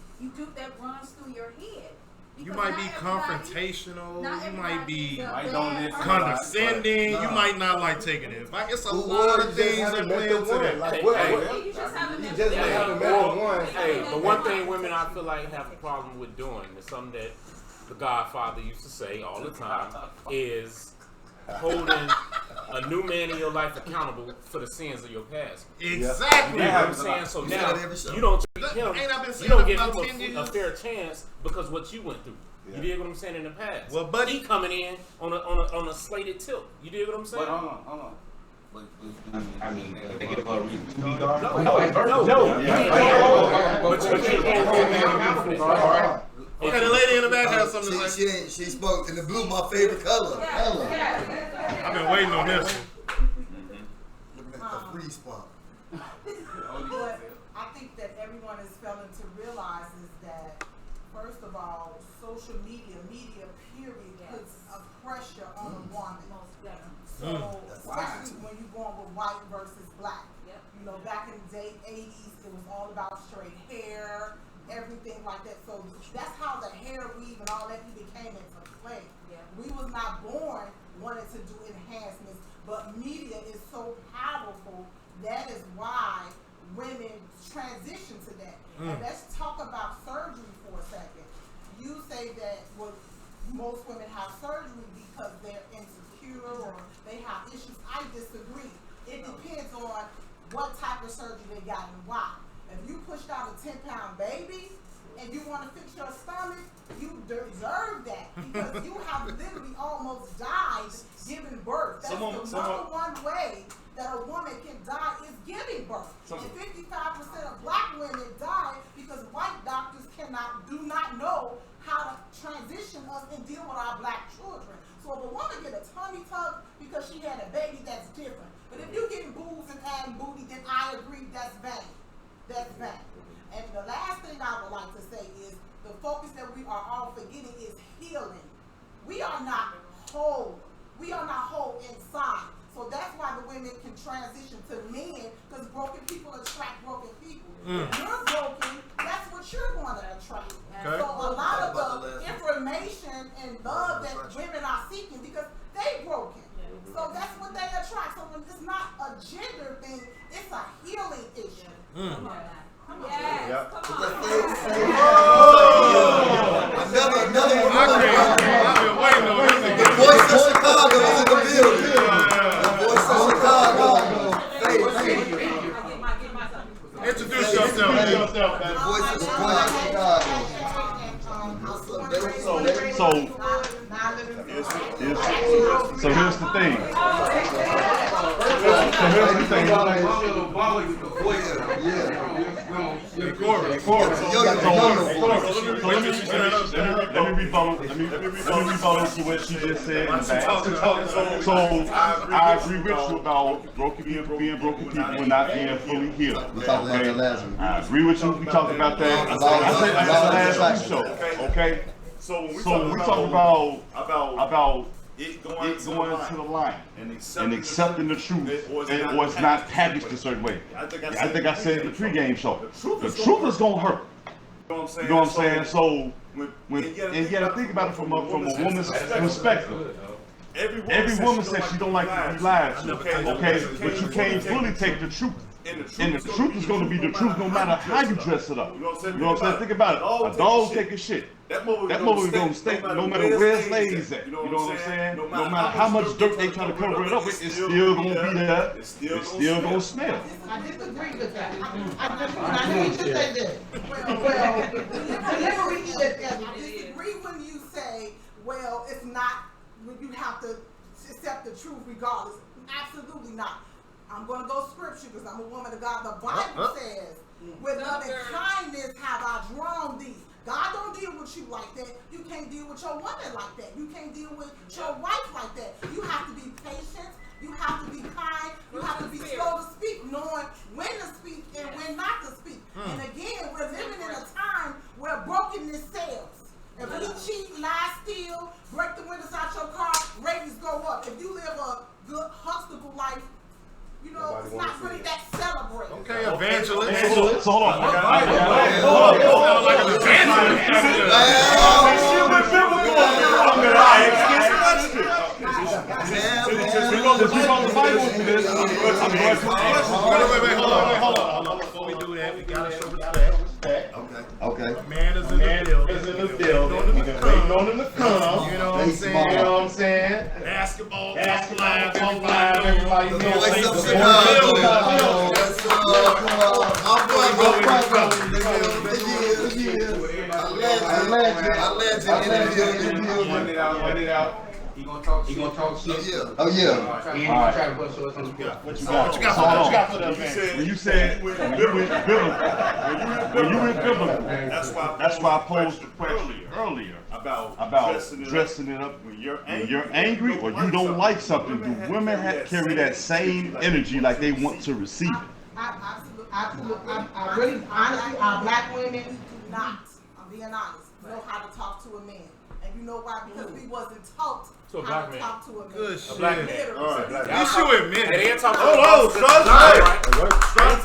That runs through your head. You might be confrontational. You might be condescending. condescending. You might not like taking it. It's a lot of things that play into that. You just haven't met one. Hey, but one thing women I feel like have a problem with doing is something that the Godfather used to say all the time is holding a new man in your life accountable for the sins of your past. Exactly. You know what I'm saying? So now you don't treat him, you don't give him a fair chance because what you went through. You dig what I'm saying in the past? Well, buddy, he coming in on a slated tilt. You dig what I'm saying? But hold on. I mean, they give a reason to be guard. Okay, the lady in the back has something to say. She spoke in the blue, my favorite color. I've been waiting on this one. Looking at the free spot. What I think that everyone is failing to realize is that, first of all, social media period, puts a pressure on a woman. So, especially when you're going with white versus black. You know, back in the day, 80s, it was all about straight hair, everything like that. So that's how the hair weave and all that became into play. We was not born wanting to do enhancements, but media is so powerful. That is why women transition to that. And let's talk about surgery for a second. You say that most women have surgery because they're insecure or they have issues. I disagree. surgery they got and why. If you pushed out a 10-pound baby and you want to fix your stomach, you deserve that because you have literally almost died giving birth. That's the number one way that a woman can die is giving birth. And 55% of black women die because white doctors do not know how to transition us and deal with our black children. So if a woman get a tummy tuck because she had a baby, that's different. But if you getting boobs and adding booty, then I agree that's vain. That's vain. And the last thing I would like to say is the focus that we are all forgetting is healing. We are not whole. We are not whole inside. So that's why the women can transition to men, because broken people attract broken people. You're broken, that's what you're going to attract. Okay. So a lot of the information and love that women are seeking, because they broken. So that's what they attract. So when it's not a gender thing, it's a healing issue. Come on. Yes, come on. Another the voice of Chicago is in the building. The voice of Chicago. Introduce yourself. The voice of Chicago. So here's the thing. Let me rebuttal to what she just said in the back. So I agree with you about being broken people and not being fully healed. Okay? I agree with you. We talked about that. I said that last week's show. Okay? So when we talk about it going to the line and accepting the truth, or it's not packaged a certain way. I think I said in the pregame show, the truth is gonna hurt. You know what I'm saying? So and you gotta think about it from a woman's perspective. Every woman says she don't like to be lied to, okay? But you can't fully take the truth. And the truth is going to be the truth no matter how you dress it up. You know what I'm saying? Think about it. A dog taking shit. That mother is going to stink no matter where it lays at. You know what I'm saying? No matter how much dirt they try to cover it up with, it's still going to be there. It's still going to smell. I disagree with that. I need to say this. Well, delivery is, I disagree when you say, well, it's not, you have to accept the truth regardless. Absolutely not. I'm going to go scripture because I'm a woman of God. The Bible says, with loving kindness have I drawn thee. God don't deal with you like that. You can't deal with your woman like that. You can't deal with your wife like that. You have to be patient. You have to be kind. You have to be slow to speak, knowing when to speak and when not to speak. And again, we're living in a time where brokenness sells. If we cheat, lie, steal, break the windows out your car, ratings go up. If you live a good, hustable life, you know, it's not really that celebrated. Okay, evangelist. So hold on. Like an evangelist. Since we brought the Bible into this, I'm going to... Wait, hold on. Before we do that, we gotta show respect. Okay. Man is in the building. We've been waiting on him to come. You know what I'm saying? Basketball, live, everybody. The voice of Chicago. Run it out. He gonna talk shit. Oh yeah. He ain't try to bust us on the block. What you got for that, man? When you said, when you went biblical, that's why I posed the question earlier about dressing it up. When you're angry or you don't like something, do women carry that same energy like they want to receive it? Absolutely. I really, honestly, our black women do not, I'm being honest, know how to talk to a man. And you know why? Because we wasn't taught how to talk to a man. Good shit. Black man. At least you admit it. They didn't talk to him.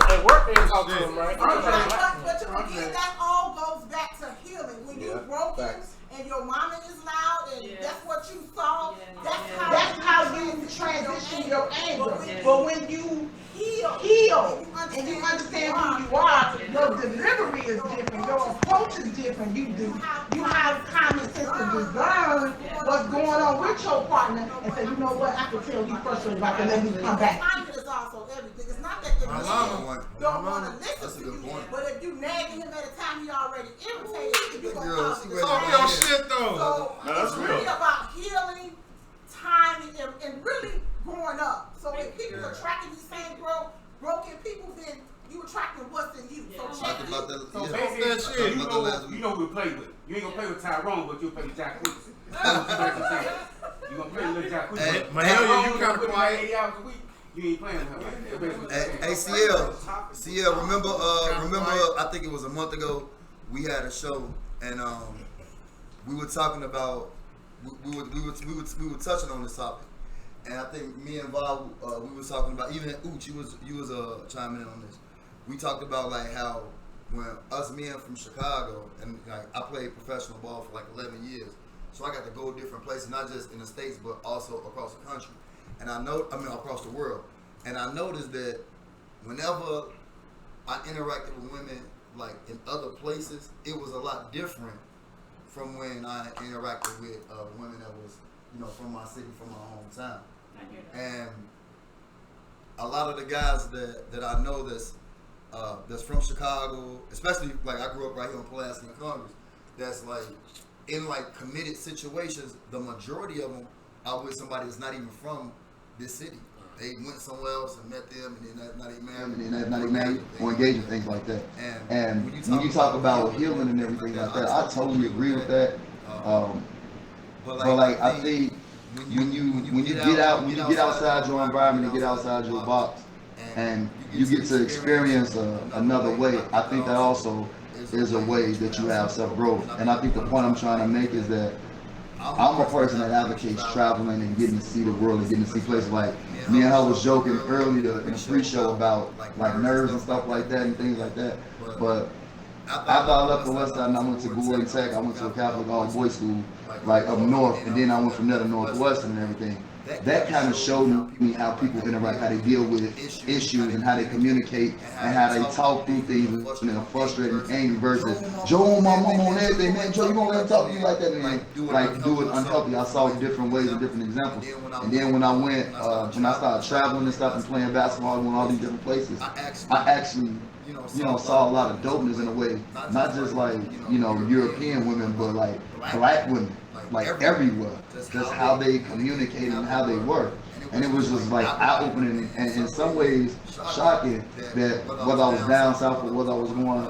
At work, they didn't talk to him, right? But again, that all goes back to healing. When you broken and your mama is loud and that's what you saw, that's how you transition your anger. But when you heal and you understand who you are, your delivery is different, your approach is different. You have common sense to discern what's going on with your partner and say, you know what, I can tell you frustrated about that, let me come back. Kindness is also everything. It's not that My mama don't want to That's a listen to good you. point. But if you nagging him at a time he already irritated, if you gonna Girl, cause she the ready drama. to your shit, though. So No, that's it's real. really about healing, timing, and really growing up. So if people are attracting these same broken people, then you attracting what's in you. So check it. So basically, you know who we play with. You ain't gonna play with Tyrone, but you'll play with Jack Quincy. That's what you're saying. You gonna play with little Jack Quincy. Mahalia, you kinda quiet. 80 hours a week. You ain't playing with him like that. Hey, CL, remember, I think it was a month ago, we had a show, and we were talking about, we were touching on this topic, and I think me and Bob, we were talking about, even Ooch, you was chiming in on this. We talked about like how when us men from Chicago, and like I played professional ball for like 11 years, so I got to go different places, not just in the States, but also across the country. And across the world. And I noticed that whenever I interacted with women, like in other places, it was a lot different from when I interacted with women that was, from my city, from my hometown. And a lot of the guys that I know that's from Chicago, especially like I grew up right here on Pulaski and Congress, that's like in like committed situations, the majority of them are with somebody that's not even from this city. They went somewhere else and met them, and then not even married, or engaged in things like that. And when you talk about healing and everything like that, I totally agree with that. But like I think when you get outside your environment and get outside your box, and you get to experience another way, I think that also is a way that you have self-growth. And I think the point I'm trying to make is that I'm a person that advocates traveling and getting to see the world and getting to see places. Like me and her was joking earlier in a pre-show about like nerves and stuff like that and things like that. But after I left the West Side and I went to Gouin Tech, I went to a Catholic all-boys school like up north, and then I went from there to Northwestern and everything. That kind of showed me how people interact, how they deal with issues, and how they communicate, and how they talk through things in a frustrated, angry versus Joe, my mom on everything, man. Joe, you gonna let him talk to you like that, and like do it unhealthy. I saw different ways and different examples. And then when I went, when I started traveling and stuff and playing basketball and all these different places, I actually saw a lot of dopeness in a way, not just like European women, but like black women. Like everywhere, just how they communicate and how they work, and it was just like eye-opening and in some ways shocking that whether I was down south or whether I was going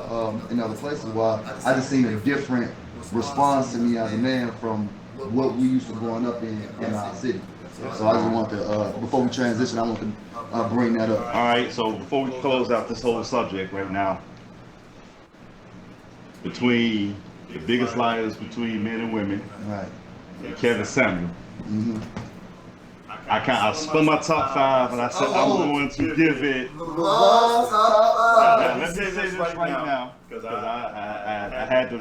in other places, well, I just seen a different response to me as a man from what we used to growing up in our city. So I just want to, before we transition, I want to bring that up. All right, so before we close out this whole subject right now, between the biggest liars between men and women, right? Kevin Samuel. I spun my top 5, and I said I'm going to give it. Let me say this right now, because I had to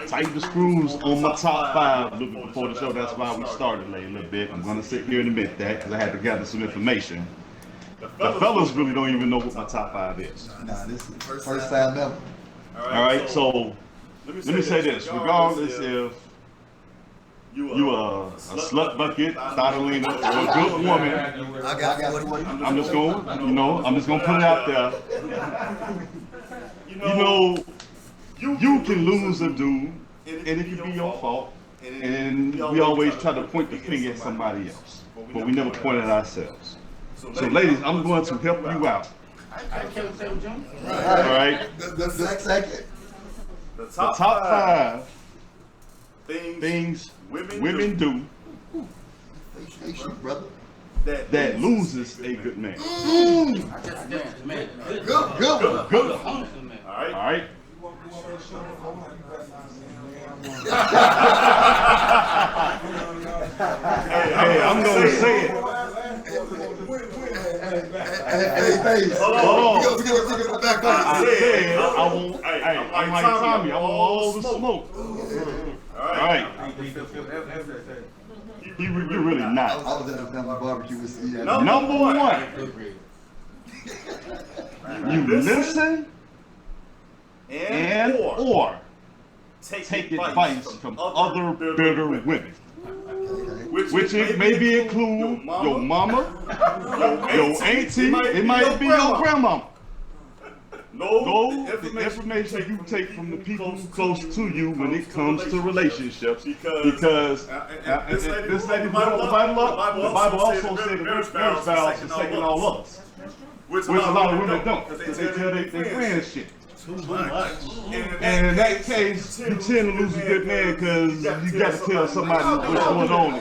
tighten the screws on my top 5 before the show. That's why we started late a little bit. I'm going to sit here and admit that because I had to gather some information. The fellas really don't even know what my top 5 is. Nah, this is the first time ever. All right, so. Let me say this, regardless if you are a slut bucket, Thottelina, or a good woman, I'm just gonna put it out there. You can lose a dude, and it can be your fault, and we always try to point the finger at somebody else, but we never point at ourselves. So ladies, I'm going to help you out. All right? The top 5 things women do that loses a good man. Good. All right. Hey, I'm gonna say it. I'm like Tommy. I want all the smoke. All right. You're really not. I was at a family barbecue with CL. Number 1. You listen and or take advice from other bitter women. which it maybe include your mama, your auntie, it might be your grandmama. Know the information you take from the people close to you when it comes to relationships, because this lady brought the Bible up. The Bible also said that marriage vows is taking all of us, which a lot of women don't, because they tell their friends shit. Too much. And in that case, you tend to lose a good man because you got to tell somebody what's going on.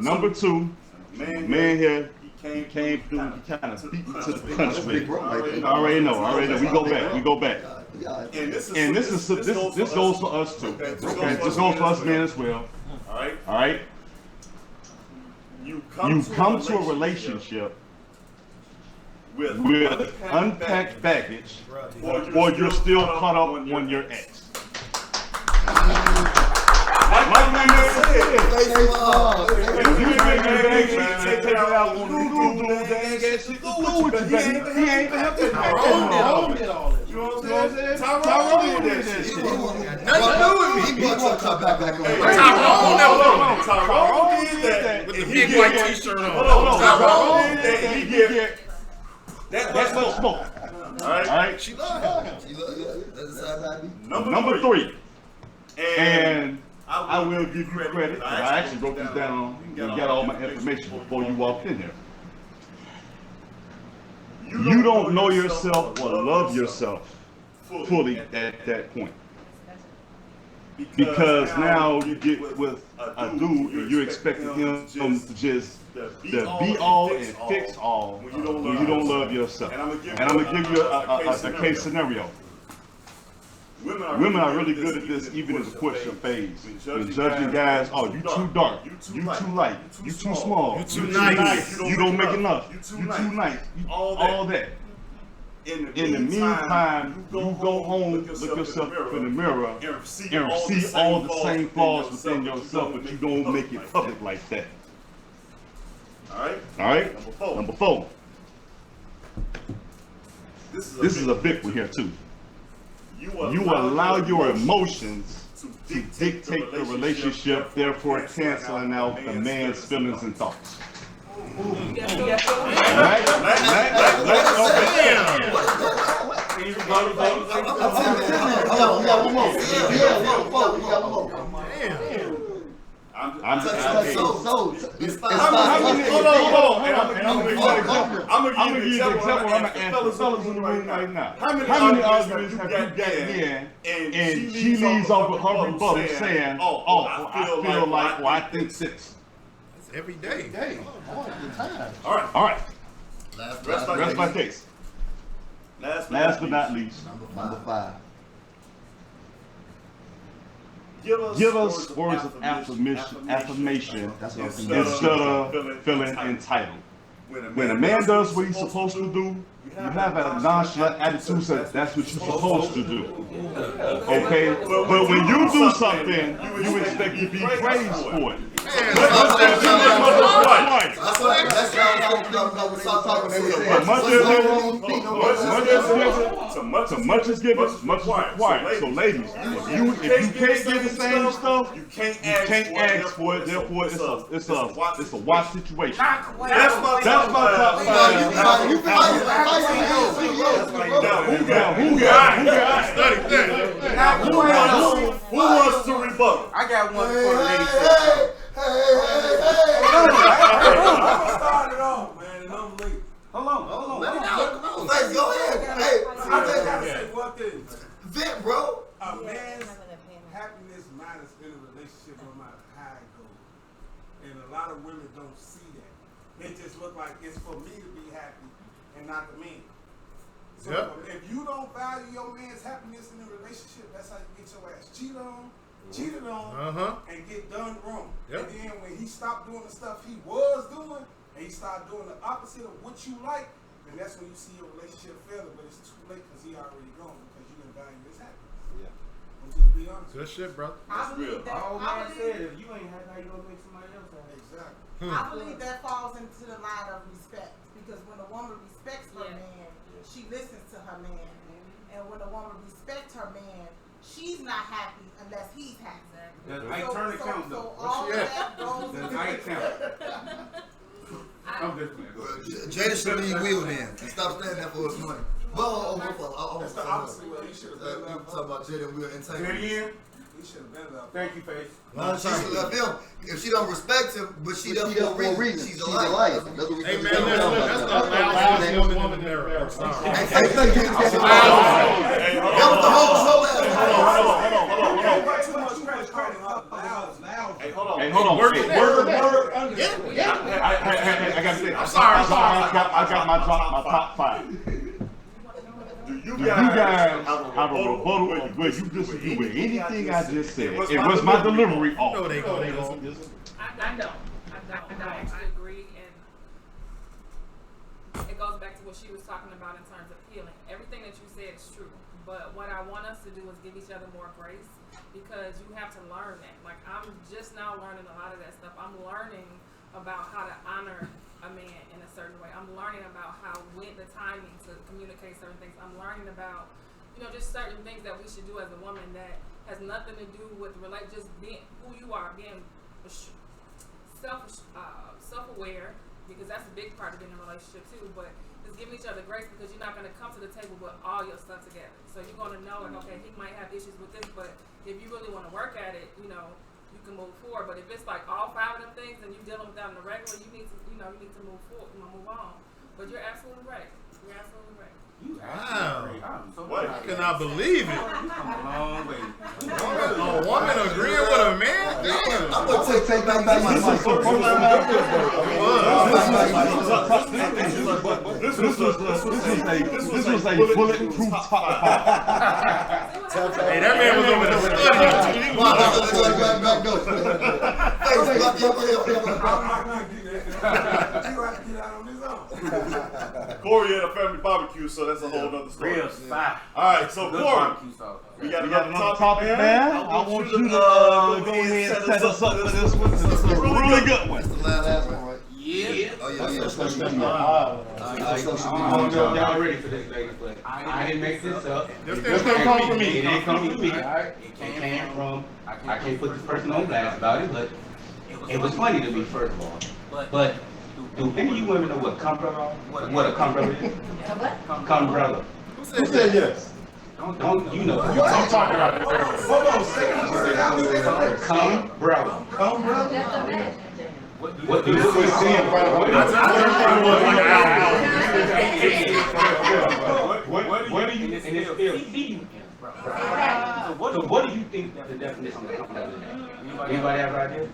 Number two, man here, he came through, he kind of beat me to the punch with it. Already know, we go back. And this goes for us too. Okay, this goes for us men as well. All right. You come to a relationship with unpacked baggage, or you're still caught up on your ex. Like my man said, if you ain't got baggage, take it out on the dude that ain't got shit to do with you, baby. He ain't even have to do all that. You know what I'm saying? Tyrone did that shit. Nothing to do with me. He brought your top back on. Tyrone did that with the big white t-shirt on. Tyrone did that. He get that's much smoke. All right. She love him. Number three. And I will give you credit. I actually wrote this down and got all my information before you walked in here. You don't know yourself or love yourself fully at that point. Because now you get with a dude and you're expecting him to just be all and fix all when you don't love yourself. And I'm gonna give you a case scenario. Women are really good at this even in the courtship phase. When judging guys, oh, you too dark, you too light, you too small, you too nice, you don't make enough, you too nice, all that. In the meantime, you go home, look yourself in the mirror, and see all the same flaws within yourself, but you don't make it public like that. All right? Number four. This is a big one here too. You allow your emotions to dictate the relationship, therefore canceling out the man's feelings and thoughts. I'm gonna give you an example. I'm gonna ask the fellas in the room right now. How many arguments have you got in and she leaves off with her rebuttal saying, "Oh, I feel like, I think this." Every day. All right. Rest my case. Last but not least, number 5. Give us words of affirmation instead of feeling entitled. When a man does what he's supposed to do, you have a nonchalant attitude that that's what you're supposed to do. Okay? But when you do something, you expect to be praised for it. So much is given, much is required. So ladies, if you can't get the same stuff, you can't ask for it. Therefore, it's a watch situation. That's my top 5. Who wants to rebuttal? I got one for the lady. Start it off, man, and I'm late. Hold on. Let it out. Let's go ahead. Hey, I just gotta say one thing. Vent, bro. A man's happiness matters in a relationship no matter how it goes. And a lot of women don't see that. They just look like it's for me to be happy and not the man. So if you don't value your man's happiness in a relationship, that's how you get your ass cheated on, and get done wrong. And then when he stopped doing the stuff he was doing, and he started doing the opposite of what you like, then that's when you see your relationship failing. But it's too late because he already gone because you didn't value his happiness. I'm just be honest. Good shit, bro. That's real. All man said, if you ain't happy, how you gonna make somebody else happy? Exactly. I believe that falls into the line of respect, because when a woman respects her man, she listens to her man, and when a woman respects her man, she's not happy unless he's happy. Does Ike Turner count though? So all of that goes Does into Ike count? I'm just playing. Jada should leave Will then and stop standing there for his money. Well, That's the opposite way. He should have been you left. talking about Jada and Will and Say it again. He should have been left. Thank you, Face. No, she should left him. If she don't respect him, but she does for a reason. She's a liar. That's what we Hey, do. man, that's the loudest woman there. That was the whole show last Too much credit. Hey, hold on. Hey, hold on. Word. I got to say, I'm sorry. I got my top 5. You You guys have a rebuttal where you disagree with anything I just said. It was my delivery off. No, they go. I don't. I actually agree, and it goes back to what she was talking about in terms of healing. Everything that you said is true, but what I want us to do is give each other more grace, because you have to learn that. Like, I'm just now learning a lot of that stuff. I'm learning about how to honor a man in a certain way. I'm learning about when the timing to communicate certain things. I'm learning about, just certain things that we should do as a woman that has nothing to do with just being who you are, being self-aware, because that's a big part of being in a relationship too. But just giving each other grace, because you're not going to come to the table with all your stuff together. So you're going to know, like, okay, he might have issues with this, but if you really want to work at it, you can move forward. But if it's like all 5 of them things and you're dealing with that on the regular, you need to, you need to move forward, move on. But you're absolutely right. You're absolutely right. Wow. What? I cannot believe it. You come a long way. A woman agreeing with a man? Damn. I'm gonna take back my This was a bulletproof top 5. Hey, that man was over there studying. Corey had a family barbecue, so that's a whole other story. Real spot. All right, so Good Corey, barbecue sauce. we got Another another topic, man. I want you to go ahead and set us up for this one. This is a really good one. That's the last one, right? Yeah. Oh yeah. I don't know if y'all ready for this, ladies, but I didn't make this up. This didn't come from me. It didn't come from me. It came from, I can't put this person on blast about it, but it was funny to me, first of all. But do any of you women know what cumbrella? What a cumbrella is? Cumbrella. Who said yes? Don't you know? I'm talking about it. Hold on, say it. Cumbrella. Cumbrella? What do you see? What do you and it's still C-U-M. So what do you think the definition of cumbrella is? Anybody have an idea?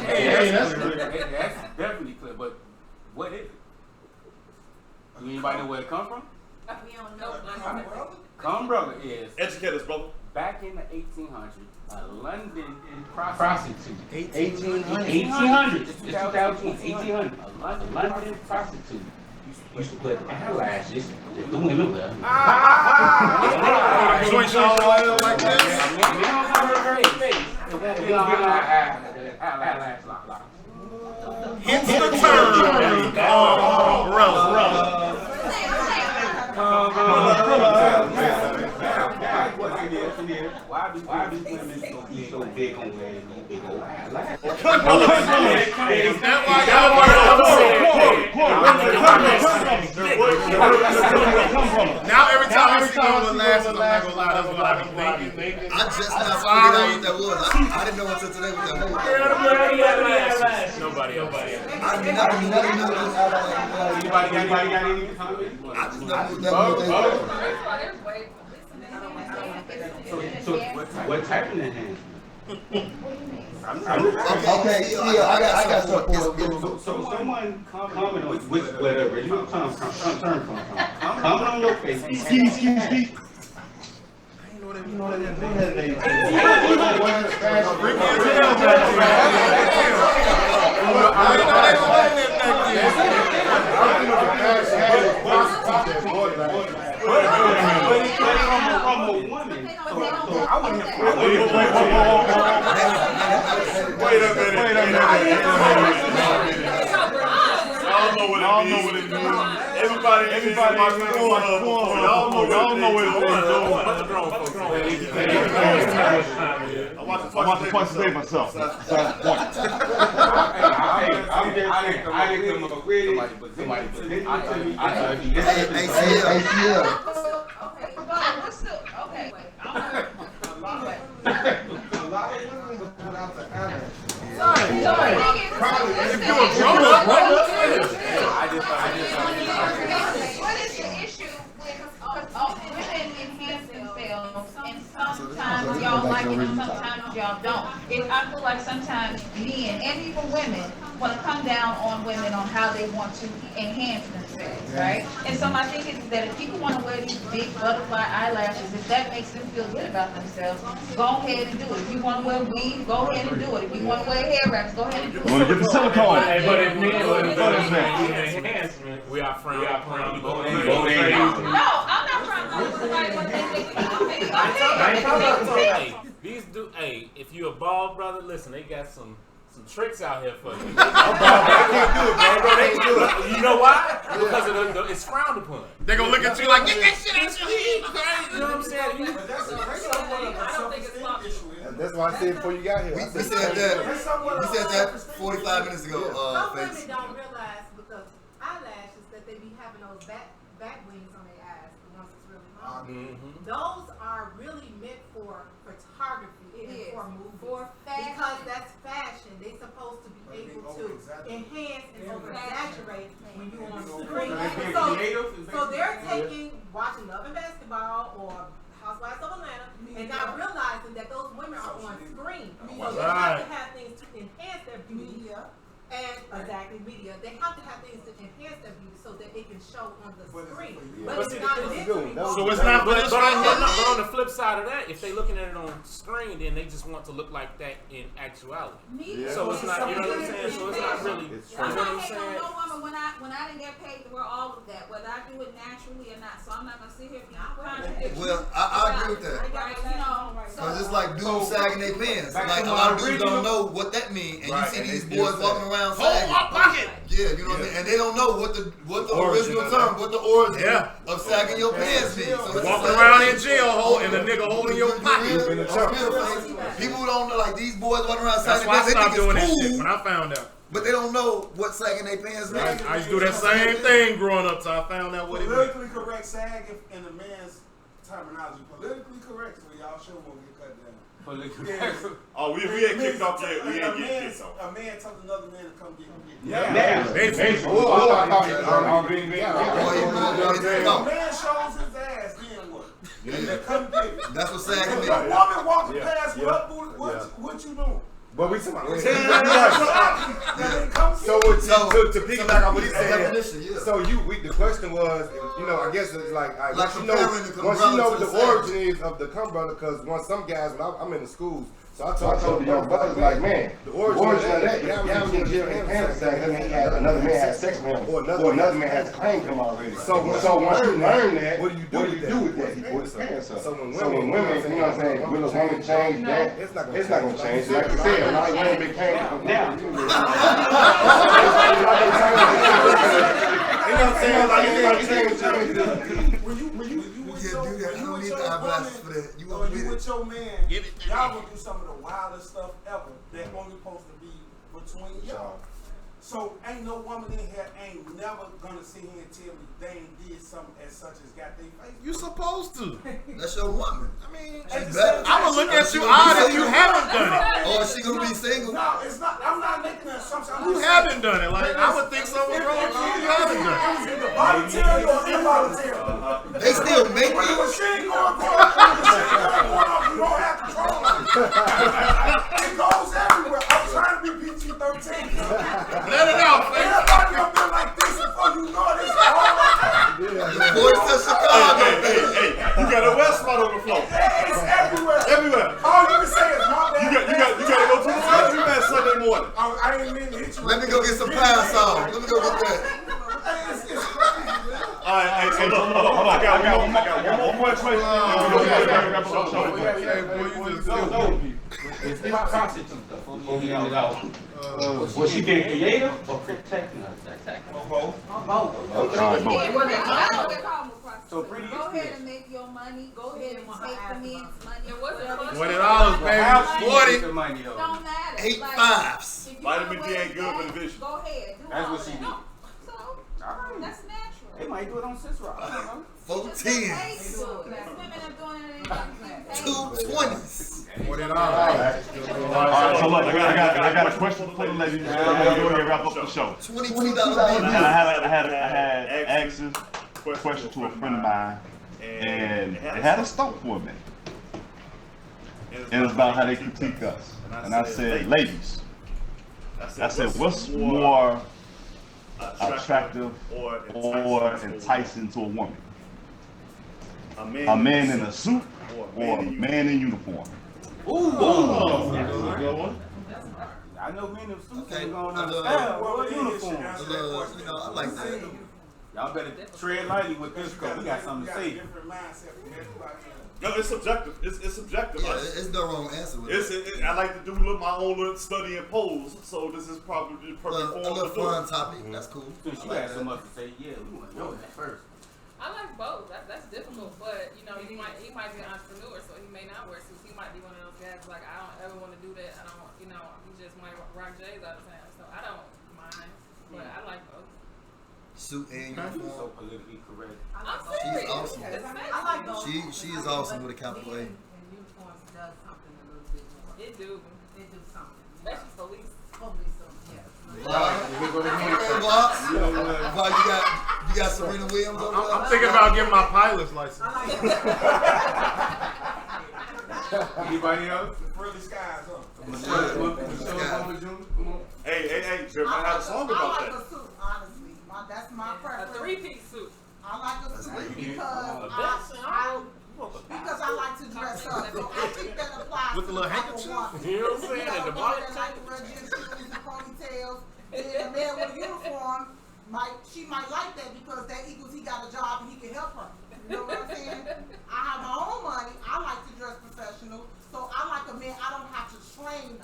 Hey, that's definitely clear, but what is it? Do anybody know where it come from? We don't know. Cumbrella is, educate us, brother. back in the 1800s, a London prostitute. 1800s. It's 2020. 1800. A London prostitute used to put eyelashes that the women wear. Joint shot oil like this? Eyelash lock. Hence the term. Umbrella. Why do women so big on wearing these big old eyelashes? Is that why y'all now every time I see one with lashes, I'm not gonna lie, that's what I be thinking. I just now figured out what that was. I didn't know until today what that was. Nobody. I never knew that. Anybody got any comments? I just never knew that. So what type of enhancement? Okay, I got something for you. So someone comment on whatever you term comes from. Comment on your face. Ski. You know that name. From a woman. So I wouldn't have. Everybody watch Pornhub. Y'all know what it's doing. I watch it twice a day myself. What is the issue with women enhance themselves and sometimes y'all like it and sometimes y'all don't? I feel like sometimes men and even women want to come down on women on how they want to enhance themselves, right? And so my thing is that if people want to wear these big butterfly eyelashes, if that makes them feel good about themselves, go ahead and do it. If you want to wear weave, go ahead and do it. If you want to wear hair wraps, go ahead and do it. Want to get the silicone? But if men enhancement, we are frowned upon. No, I'm not trying to somebody what they think. Hey, these do. Hey, if you a bald brother, listen, they got some tricks out here for you. They can't do it, bro. They can do it. You know why? Because it's frowned upon. They gonna look at you like, get that shit out your head. You know what I'm saying? I don't think it's possible. That's why I said before you got here. We said that 45 minutes ago. Some women don't realize because eyelashes that they be having those back wings on their eyes, the ones that's really long. Those are really meant for photography and for movies. For fashion. Because that's fashion. They supposed to be able to enhance and over exaggerate when you're on screen. So they're watching Love and Basketball or Housewives of Atlanta and not realizing that those women are on screen. So they have to have things to enhance their beauty. And exactly media, they have to have things to enhance their beauty so that it can show on the screen. But it's not meant to be. So it's not. But on the flip side of that, if they looking at it on screen, then they just want to look like that in actuality. So it's not. You know what I'm saying? So it's not really. You know what I'm saying? No woman when I didn't get paid to wear all of that, whether I do it naturally or not. So I'm not gonna sit here and be contradicting. Well, I agree with that. Cause it's like dudes sagging their pants. Like a lot of dudes don't know what that means, and you see these boys walking around sagging. Yeah, you know what I mean? And they don't know what the original term, what the origin of sagging your pants means. So walking around in jail and the nigga holding your pocket. People don't know, like these boys walking around That's sagging why I pants. stopped doing that shit when I found out. But they don't know what sagging their pants means. I used to do that same thing growing up, so I found out what it meant. Politically correct sag in a man's terminology. Politically correct, so y'all sure won't get cut down. Oh, we ain't kicked off yet. We ain't get kicked off. A man tells another man to come get him. A man shows his ass, then what? Come get him. That's what sagging means. A woman walking past, what you doing? But we talking about so to piggyback on what he said. So the question was, I guess it's like once you know what the origin is of the umbrella, because once some guys, when I'm in the schools, so I told the young brothers like, man, the origin of that, yeah, was in jail in pants sack, that means another man had sex with him, or another man has claimed him already. So once you learn that, what do you do with that? He pulled his pants up. So when women, you know what I'm saying, will a woman change that? It's not going to change. Like you said, a lot of women became now. You know what I'm saying? Like it's not changing. You with your man, y'all gonna do some of the wildest stuff ever that only supposed to be between y'all. So ain't no woman in here ain't never gonna sit here and tell me they ain't did something as such as got their face. You supposed to. That's your woman. I mean, I'm gonna look at you odd if you haven't done it. Or is she gonna be single? No, it's not. I'm not making an assumption. You haven't done it. Like I would think something was wrong with you. You haven't done it. It was either voluntary or involuntary. They still make When the you. machine going off, you don't have control of it. It goes everywhere. I'm trying to be PG-13. Let it out, man. Everybody gonna be like this before you know this. The voice of Chicago. Hey, you got a wet spot on the floor. It's everywhere. Everywhere. All you can say is my bad. You gotta go to the laundry man Sunday morning. I ain't mean to hit you. Let me go get some Parasol. Let me go get that. It's crazy, man. All right, hey, hold on. I got one more question. It's prostitute. before we end it out. Was she being creative or protecting us? Go ahead and make your money. Go ahead and take the men's money. $20, baby. 40. Don't matter. 8 Like, fives. if you Vitamin wanna D ain't wear good that, for the vision. Go ahead. Do That's all what she that. do. So, Alright. that's natural. They might do it on Cis Rock. I don't know. 4 Just 10s. get paid to do it. There's women that are doing it and they 2 20s. $40. All right, so look, I got a question for the ladies. We're gonna go ahead and wrap up the show. $22 And bill. I had asked a question to a friend of mine, and it had a stump for a minute. And it's about how they critique us. And I said, ladies, I said, what's more attractive or enticing to a woman? A man in a suit or a man in uniform? I know men in suits Okay. ain't gonna understand what uniform. I like that. Y'all better tread lightly with this because we got something to say. Different mindset from everybody else. No, it's subjective. It's subjective. Yeah, it's no wrong answer with it. I like to do my own little study and polls, so this is probably the perfect A form little to do fun it. topic. That's cool. Since you had so much to say, yeah, we want to know that first. I like both. That's difficult, but you know, he might be an entrepreneur, so he may not wear suits. He might be one of those guys like I don't ever want to do that. I don't, you know, he just might rock J's all the time. So I don't mind, but I like both. Suit and So uniform. politically correct. I'm She's serious. awesome. It's I like those. She is awesome with a capital A. And uniforms does something a little bit more. It do, They do something. especially police. Hopefully so, yes. Bob, you got Serena Williams over there? I'm thinking about getting my pilot's license. I like that. Anybody else? The pearly skies, huh? Hey, Jeremiah had a song I about like that. a suit, honestly. That's my A preference. three-piece suit. I like a suit because I like to dress up. So I think that applies With to the little type of handkerchief? woman. You know what I'm saying? You And the know, body women that like to wear gym shoes and ponytails. And a man with a uniform, she might like that because that equals he got a job and he can help her. You know what I'm saying? I have my own money. I like to dress professional. So I like a man, I don't have to train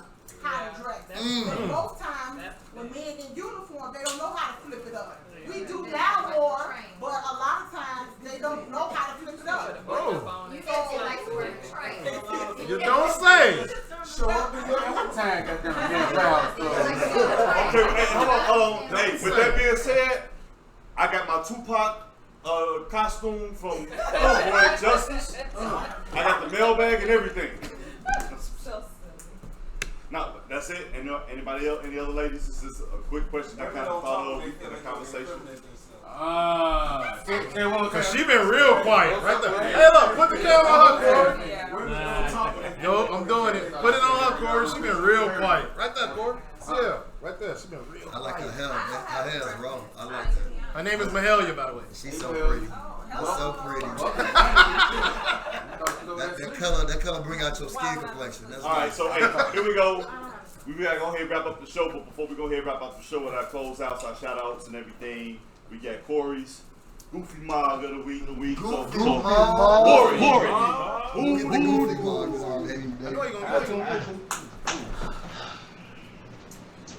how to dress. But most times, when men in uniform, they don't know how to flip it up. We do now more, but a lot of times, they don't know how to flip it up. You can't say like the word train. You don't say. Show up in your time, goddamn. Okay, hey, hold on. Hey, with that being said, I got my Tupac costume from Boy Justice. I got the mailbag and everything. No, that's it. And anybody else? Any other ladies? This is a quick question I kind of thought of in the conversation. Cause she been real quiet right there. Hey, look, put the camera on her, Corey. Yo, I'm doing it. Put it on her, Corey. She been real quiet. Right there, Corey. Yeah, right there. She been real quiet. I like her hair. Her hair is raw. I like that. Her name is Mahalia, by the way. She's so pretty. So pretty. that color bring out your skin complexion. That's All right, nice. so hey, here we go. We gotta go ahead and wrap up the show, but before we go ahead and wrap up the show with our closeouts, our shout outs and everything, we got Corey's Goofy Mog of the week. Corey. Get the goofy mug on, baby. I know you gonna go.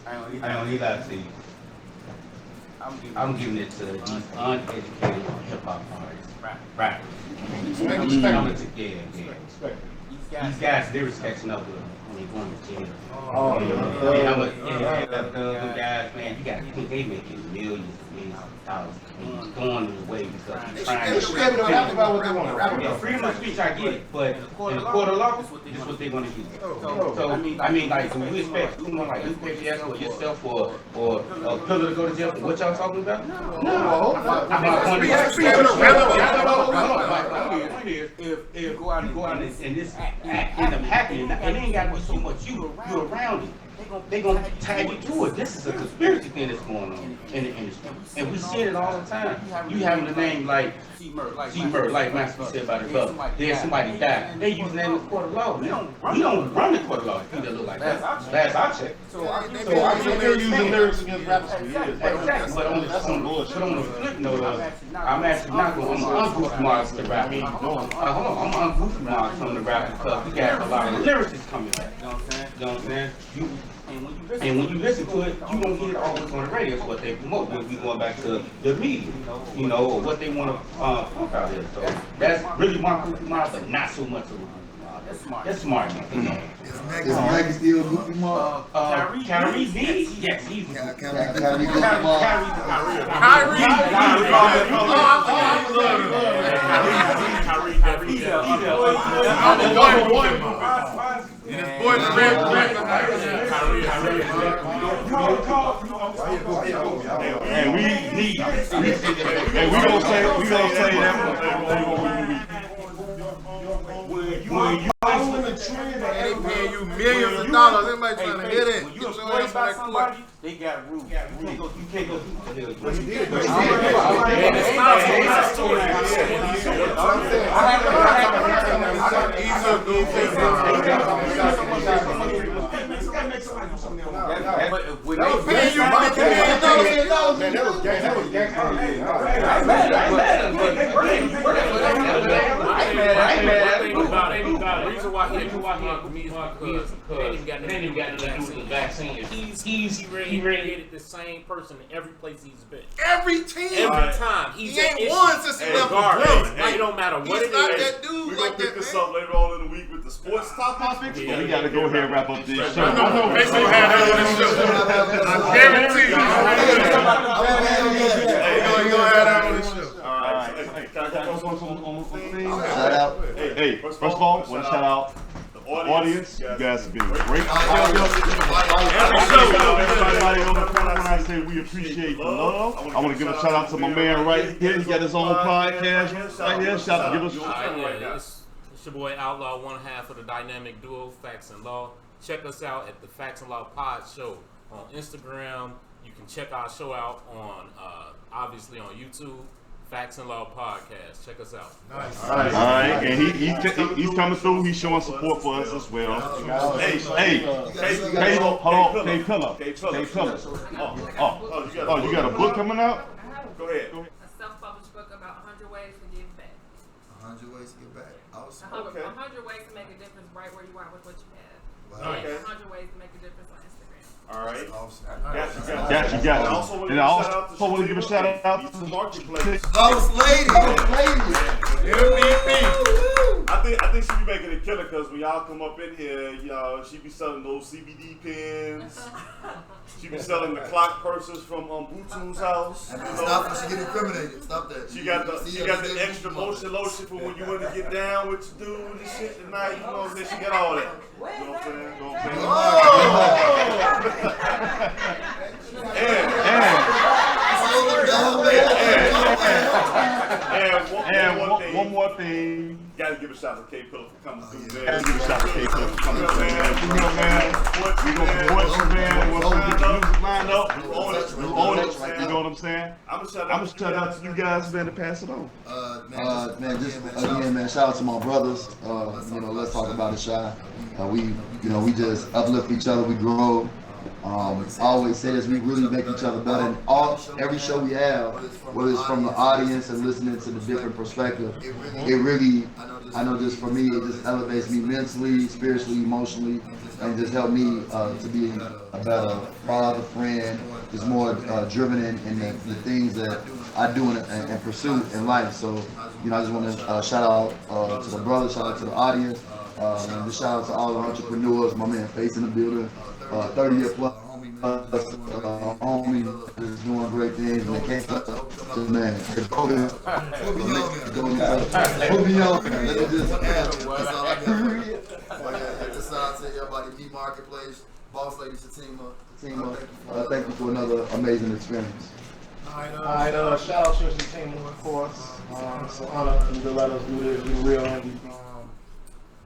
I don't need that to you. I'm giving it to these uneducated hip hop artists. Rappers. These guys, they're respecting up when they're going to jail. The guys, man, you gotta think they making millions of dollars. And he's going away because he's trying to. Yeah, freedom of speech, I get it, but in the court of law, this is what they're gonna do. So I mean, like, do we expect someone like you pay for yourself or a Pillar to go to jail for what y'all talking about? No. If go out and this end up happening, it ain't got to be so much you around it. They gonna tag you to it. This is a conspiracy thing that's going on in the industry, and we see it all the time. You having a name like G-Murr, like Master said about it, but then somebody died. They using that in the court of law. We don't run the court of law. People that look like that. Last I checked. So I they're using lyrics against rappers. Exactly. But on the flip note, I'm actually not going. I'm ungoof marks to rap. Hold on, I'm ungoof marks from the rap because we got a lot of lyricists coming back. You know what I'm saying? And when you listen to it, you don't hear it always on the radio. It's what they promote. When we going back to the media, you know, or what they want to pump out there. So that's really my goofy mob, but not so much of a goofy mob. That's smart, you know. Is Maggie still a goofy mob? Kyrie D? Yes, he's a goofy mob. Kyrie goofy mob. And we gonna say that. When you following the trend and they paying you millions of dollars, everybody trying to hear that. When you afraid about somebody, they got rules. You can't go But you did. The reason why he ain't even got nothing to do with the vaccine. He radiated the same person in every place he's been. Every team. Every time. He ain't won since he left Brooklyn. It don't matter what it is. He's not that dude. We're going to pick this up later on in the week with the sports topics. Yeah, we got to go ahead and wrap up this show. No, Mason will have that on the show. I guarantee you. He's going to have that on the show. Shout out. Hey, first of all, I want to shout out the audience. You guys have been great. Everybody on the phone, when I say we appreciate the love, I want to give a shout out to my man right here. He got his own podcast right here. Shout out, give us a shout out. It's your boy Outlaw, one half of the dynamic duo Facts and Law. Check us out at the Facts and Law Pod Show on Instagram. You can check our show out on obviously on YouTube. Facts and Law Podcast. Check us out. Nice. All right, and he's coming through. He's showing support for us as well. Hey, hold on, K-Pilla. Oh, you got a book coming out? Go ahead. A self-published book about 100 ways to give back. 100 ways to give back. Awesome. 100 ways to make a difference right where you are with what you have. Wow. Okay. 100 ways to make a difference on Instagram. All right. Awesome. Got you. And I also want to give a shout out to the marketplace. House lady. MVP. I think she be making a killer because when y'all come up in here, y'all, she be selling those CBD pins. She be selling the clock purses from Butu's house. Stop when she get incriminated. Stop that. She got the extra motion lotion for when you want to get down with your dude and shit tonight. You know what I'm saying? She got all that. You know what I'm saying? One more thing. Gotta give a shout to K-Pilla for coming through, man. Gotta give a shout to K-Pilla for coming through, man. You know, man. We gonna support you, man. We're gonna get the music lined up. We own it. You know what I'm saying? I'm gonna shout out to you guys, man, to pass it on. Man, just again, man, shout out to my brothers. You know, let's talk about it, Shy. We just uplift each other. We grow. I always say this, we really make each other better. And every show we have, whether it's from the audience and listening to the different perspective, it really, I know just for me, it just elevates me mentally, spiritually, emotionally, and just help me to be a better father, friend, just more driven in the things that I do and pursue in life. So, you know, I just want to shout out to the brothers, shout out to the audience, and just shout out to all the entrepreneurs, my man Face in the building. 30 year plus, homie is doing great things, and they can't touch us. Man, we'll be on. That's all I got. Just shout out to everybody, B Marketplace, Boss Lady Satima. Thank you for another amazing experience. Alright, shout out to Satima, of course. It's an honor to let us do this, be real.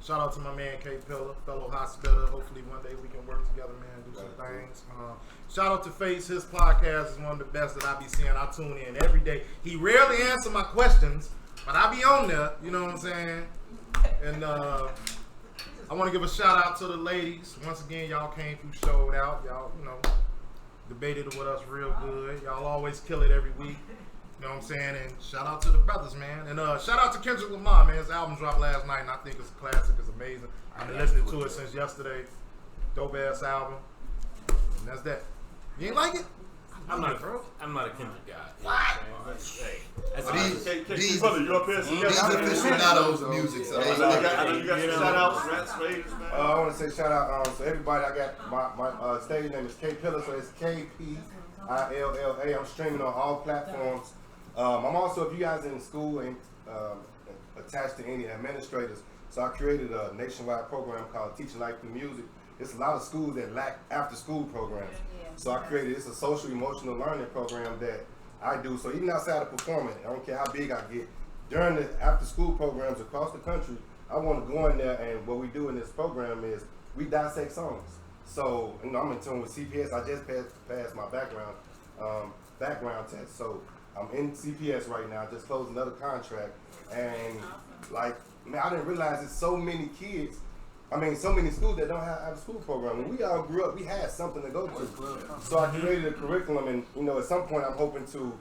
Shout out to my man K-Pilla, fellow hospital. Hopefully one day we can work together, man, do some things. Shout out to Face. His podcast is one of the best that I be seeing. I tune in every day. He rarely answers my questions, but I be on there. You know what I'm saying? And I want to give a shout out to the ladies. Once again, y'all came through, showed out. Y'all, you know, debated with us real good. Y'all always kill it every week. You know what I'm saying? And shout out to the brothers, man. And shout out to Kendrick Lamar, man. His album dropped last night, and I think it's a classic. It's amazing. I've been listening to it since yesterday. Dope ass album. That's that. You ain't like it? I'm not a Kendrick guy. Hey, that's These official aficionados of music. So I know you got some shout outs, rats, raiders, man. I want to say shout out. So everybody, I got my stage name is K-Pilla, so it's K-P-I-L-L-A. I'm streaming on all platforms. I'm also, if you guys are in school and attached to any administrators, so I created a nationwide program called Teaching Life Through Music. It's a lot of schools that lack after-school programs. So I created, it's a social emotional learning program that I do. So even outside of performing, I don't care how big I get, during the after-school programs across the country, I want to go in there, and what we do in this program is we dissect songs. So, you know, I'm in tune with CPS. I just passed my background test. So I'm in CPS right now. I just closed another contract. And like, man, I didn't realize there's so many kids, so many schools that don't have a school program. When we all grew up, we had something to go to. So I created a curriculum, and you know, at some point I'm hoping to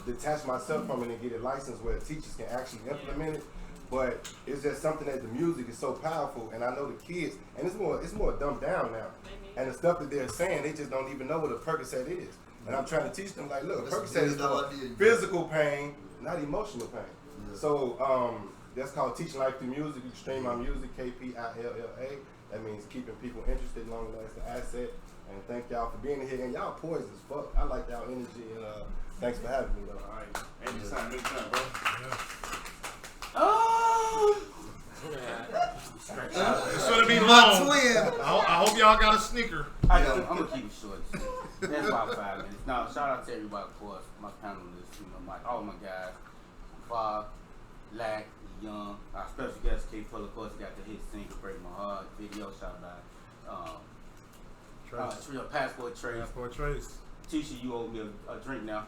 detach myself from it and get it licensed where teachers can actually implement it. But it's just something that the music is so powerful, and I know the kids, and it's more dumbed down now. And the stuff that they're saying, they just don't even know what a Percocet is. And I'm trying to teach them, like, look, Percocet is for physical pain, not emotional pain. So that's called Teaching Life Through Music. You can stream my music, K-P-I-L-L-A. That means keeping people interested, long lasting asset. And thank y'all for being here. And y'all poised as fuck. I like y'all energy, and thanks for having me, though. All right. Anytime, bro. It's gonna be long. I hope y'all got a sneaker. I'm gonna keep it short. That's about 5 minutes. Now, shout out to everybody, of course, my panelists, you know, all my guys, Bob, Lack, Young, our special guest K-Pilla, of course, got the hit single "Break My Heart" video, shout out Passport Trace. Tisha, you owe me a drink now.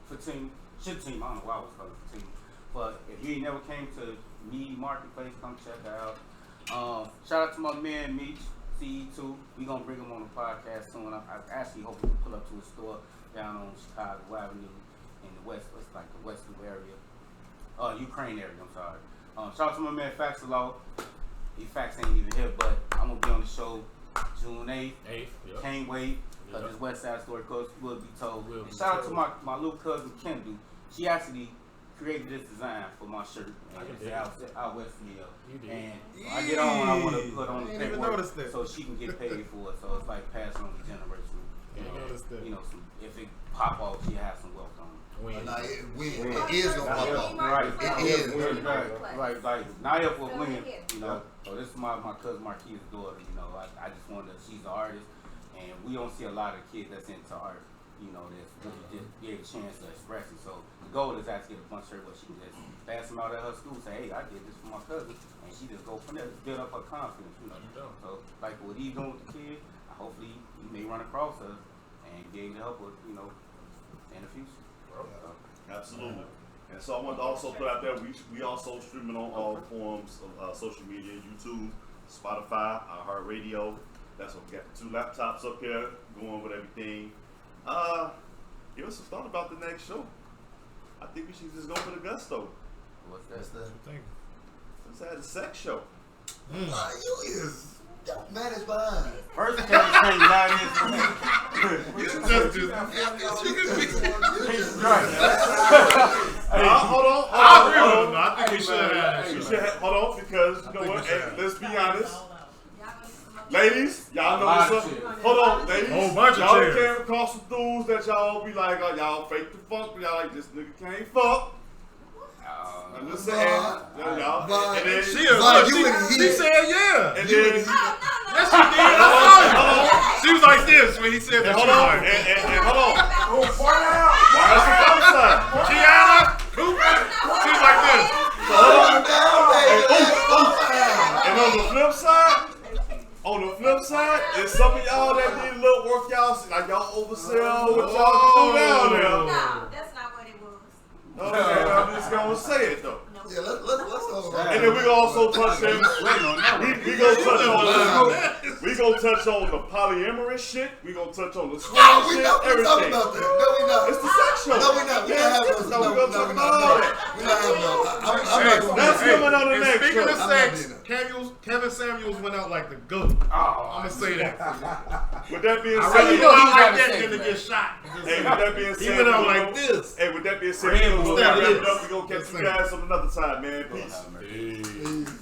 For team, I don't know why I was calling for team. But if you ain't never came to Mead Marketplace, come check it out. Shout out to my man Meech, CE2. We gonna bring him on the podcast soon. I actually hope we can pull up to a store down on Chicago Avenue in the west, it's like the western area. Ukraine area, I'm sorry. Shout out to my man Faxalo. Fax ain't even here, but I'm gonna be on the show June 8th. Can't wait. This West Side Story course will be told. Shout out to my little cousin Kendall. She actually created this design for my shirt. And it's out west from here. And I get on, I want to put on the paperwork so she can get paid for it. So it's like passing on the generation. You know, if it pop off, she has some wealth on it. It is gonna pop off. Right. It is. Right. Like Naya will win. You know. So this is my cousin Marquis' daughter. You know, I just wanted. She's an artist, and we don't see a lot of kids that's into art. You know, that's really just get a chance to express it. So the goal is actually get a bunch of her where she can just pass them out at her school, say, hey, I did this for my cousin, and she just go from there, just build up her confidence, you know. So like what he's doing with the kid, hopefully he may run across her and be able to help her, you know, in the future. Absolutely. And so I want to also put out there, we also streaming on all forms of social media, YouTube, Spotify, iHeartRadio. That's what we got. 2 laptops up here going with everything. Give us some thought about the next show. I think we should just go for the gusto. What's that? Let's have a sex show. You is managed behind. First thing that hold on. I agree with him. I think we should have. Hold on, because you know what? Hey, let's be honest. Ladies, y'all know what's up. Hold on, ladies. Y'all came across some dudes that y'all be like, y'all fake the funk. Y'all like, this nigga can't fuck. I'm just saying. Y'all. And then she said yeah. And then yes, she did. I saw it. She was like this when he said that. Hold on. And hold on. That's the flip side. Gianna, she was like this. So hold on. And on the flip side, is some of y'all that need a little work, y'all like y'all oversell what y'all can do down there. No, that's not what it was. Okay, I'm just gonna say it though. Yeah, let's go. And then we gonna also touch on we gonna touch on the polyamorous shit. We gonna touch on the swing shit, everything. No, we not. It's the sex show. No, we not. We not having no, we gonna talk about all that. We not having no. That's coming on the And next speaking show. of sex, Kevin Samuels went out like the goat. I'm gonna say that. With that being I said, really go out like that than to get shot. Hey, with that being said, He went out like this. Hey, with that being said, Red we're Bull. gonna catch you guys on another time, man. Peace.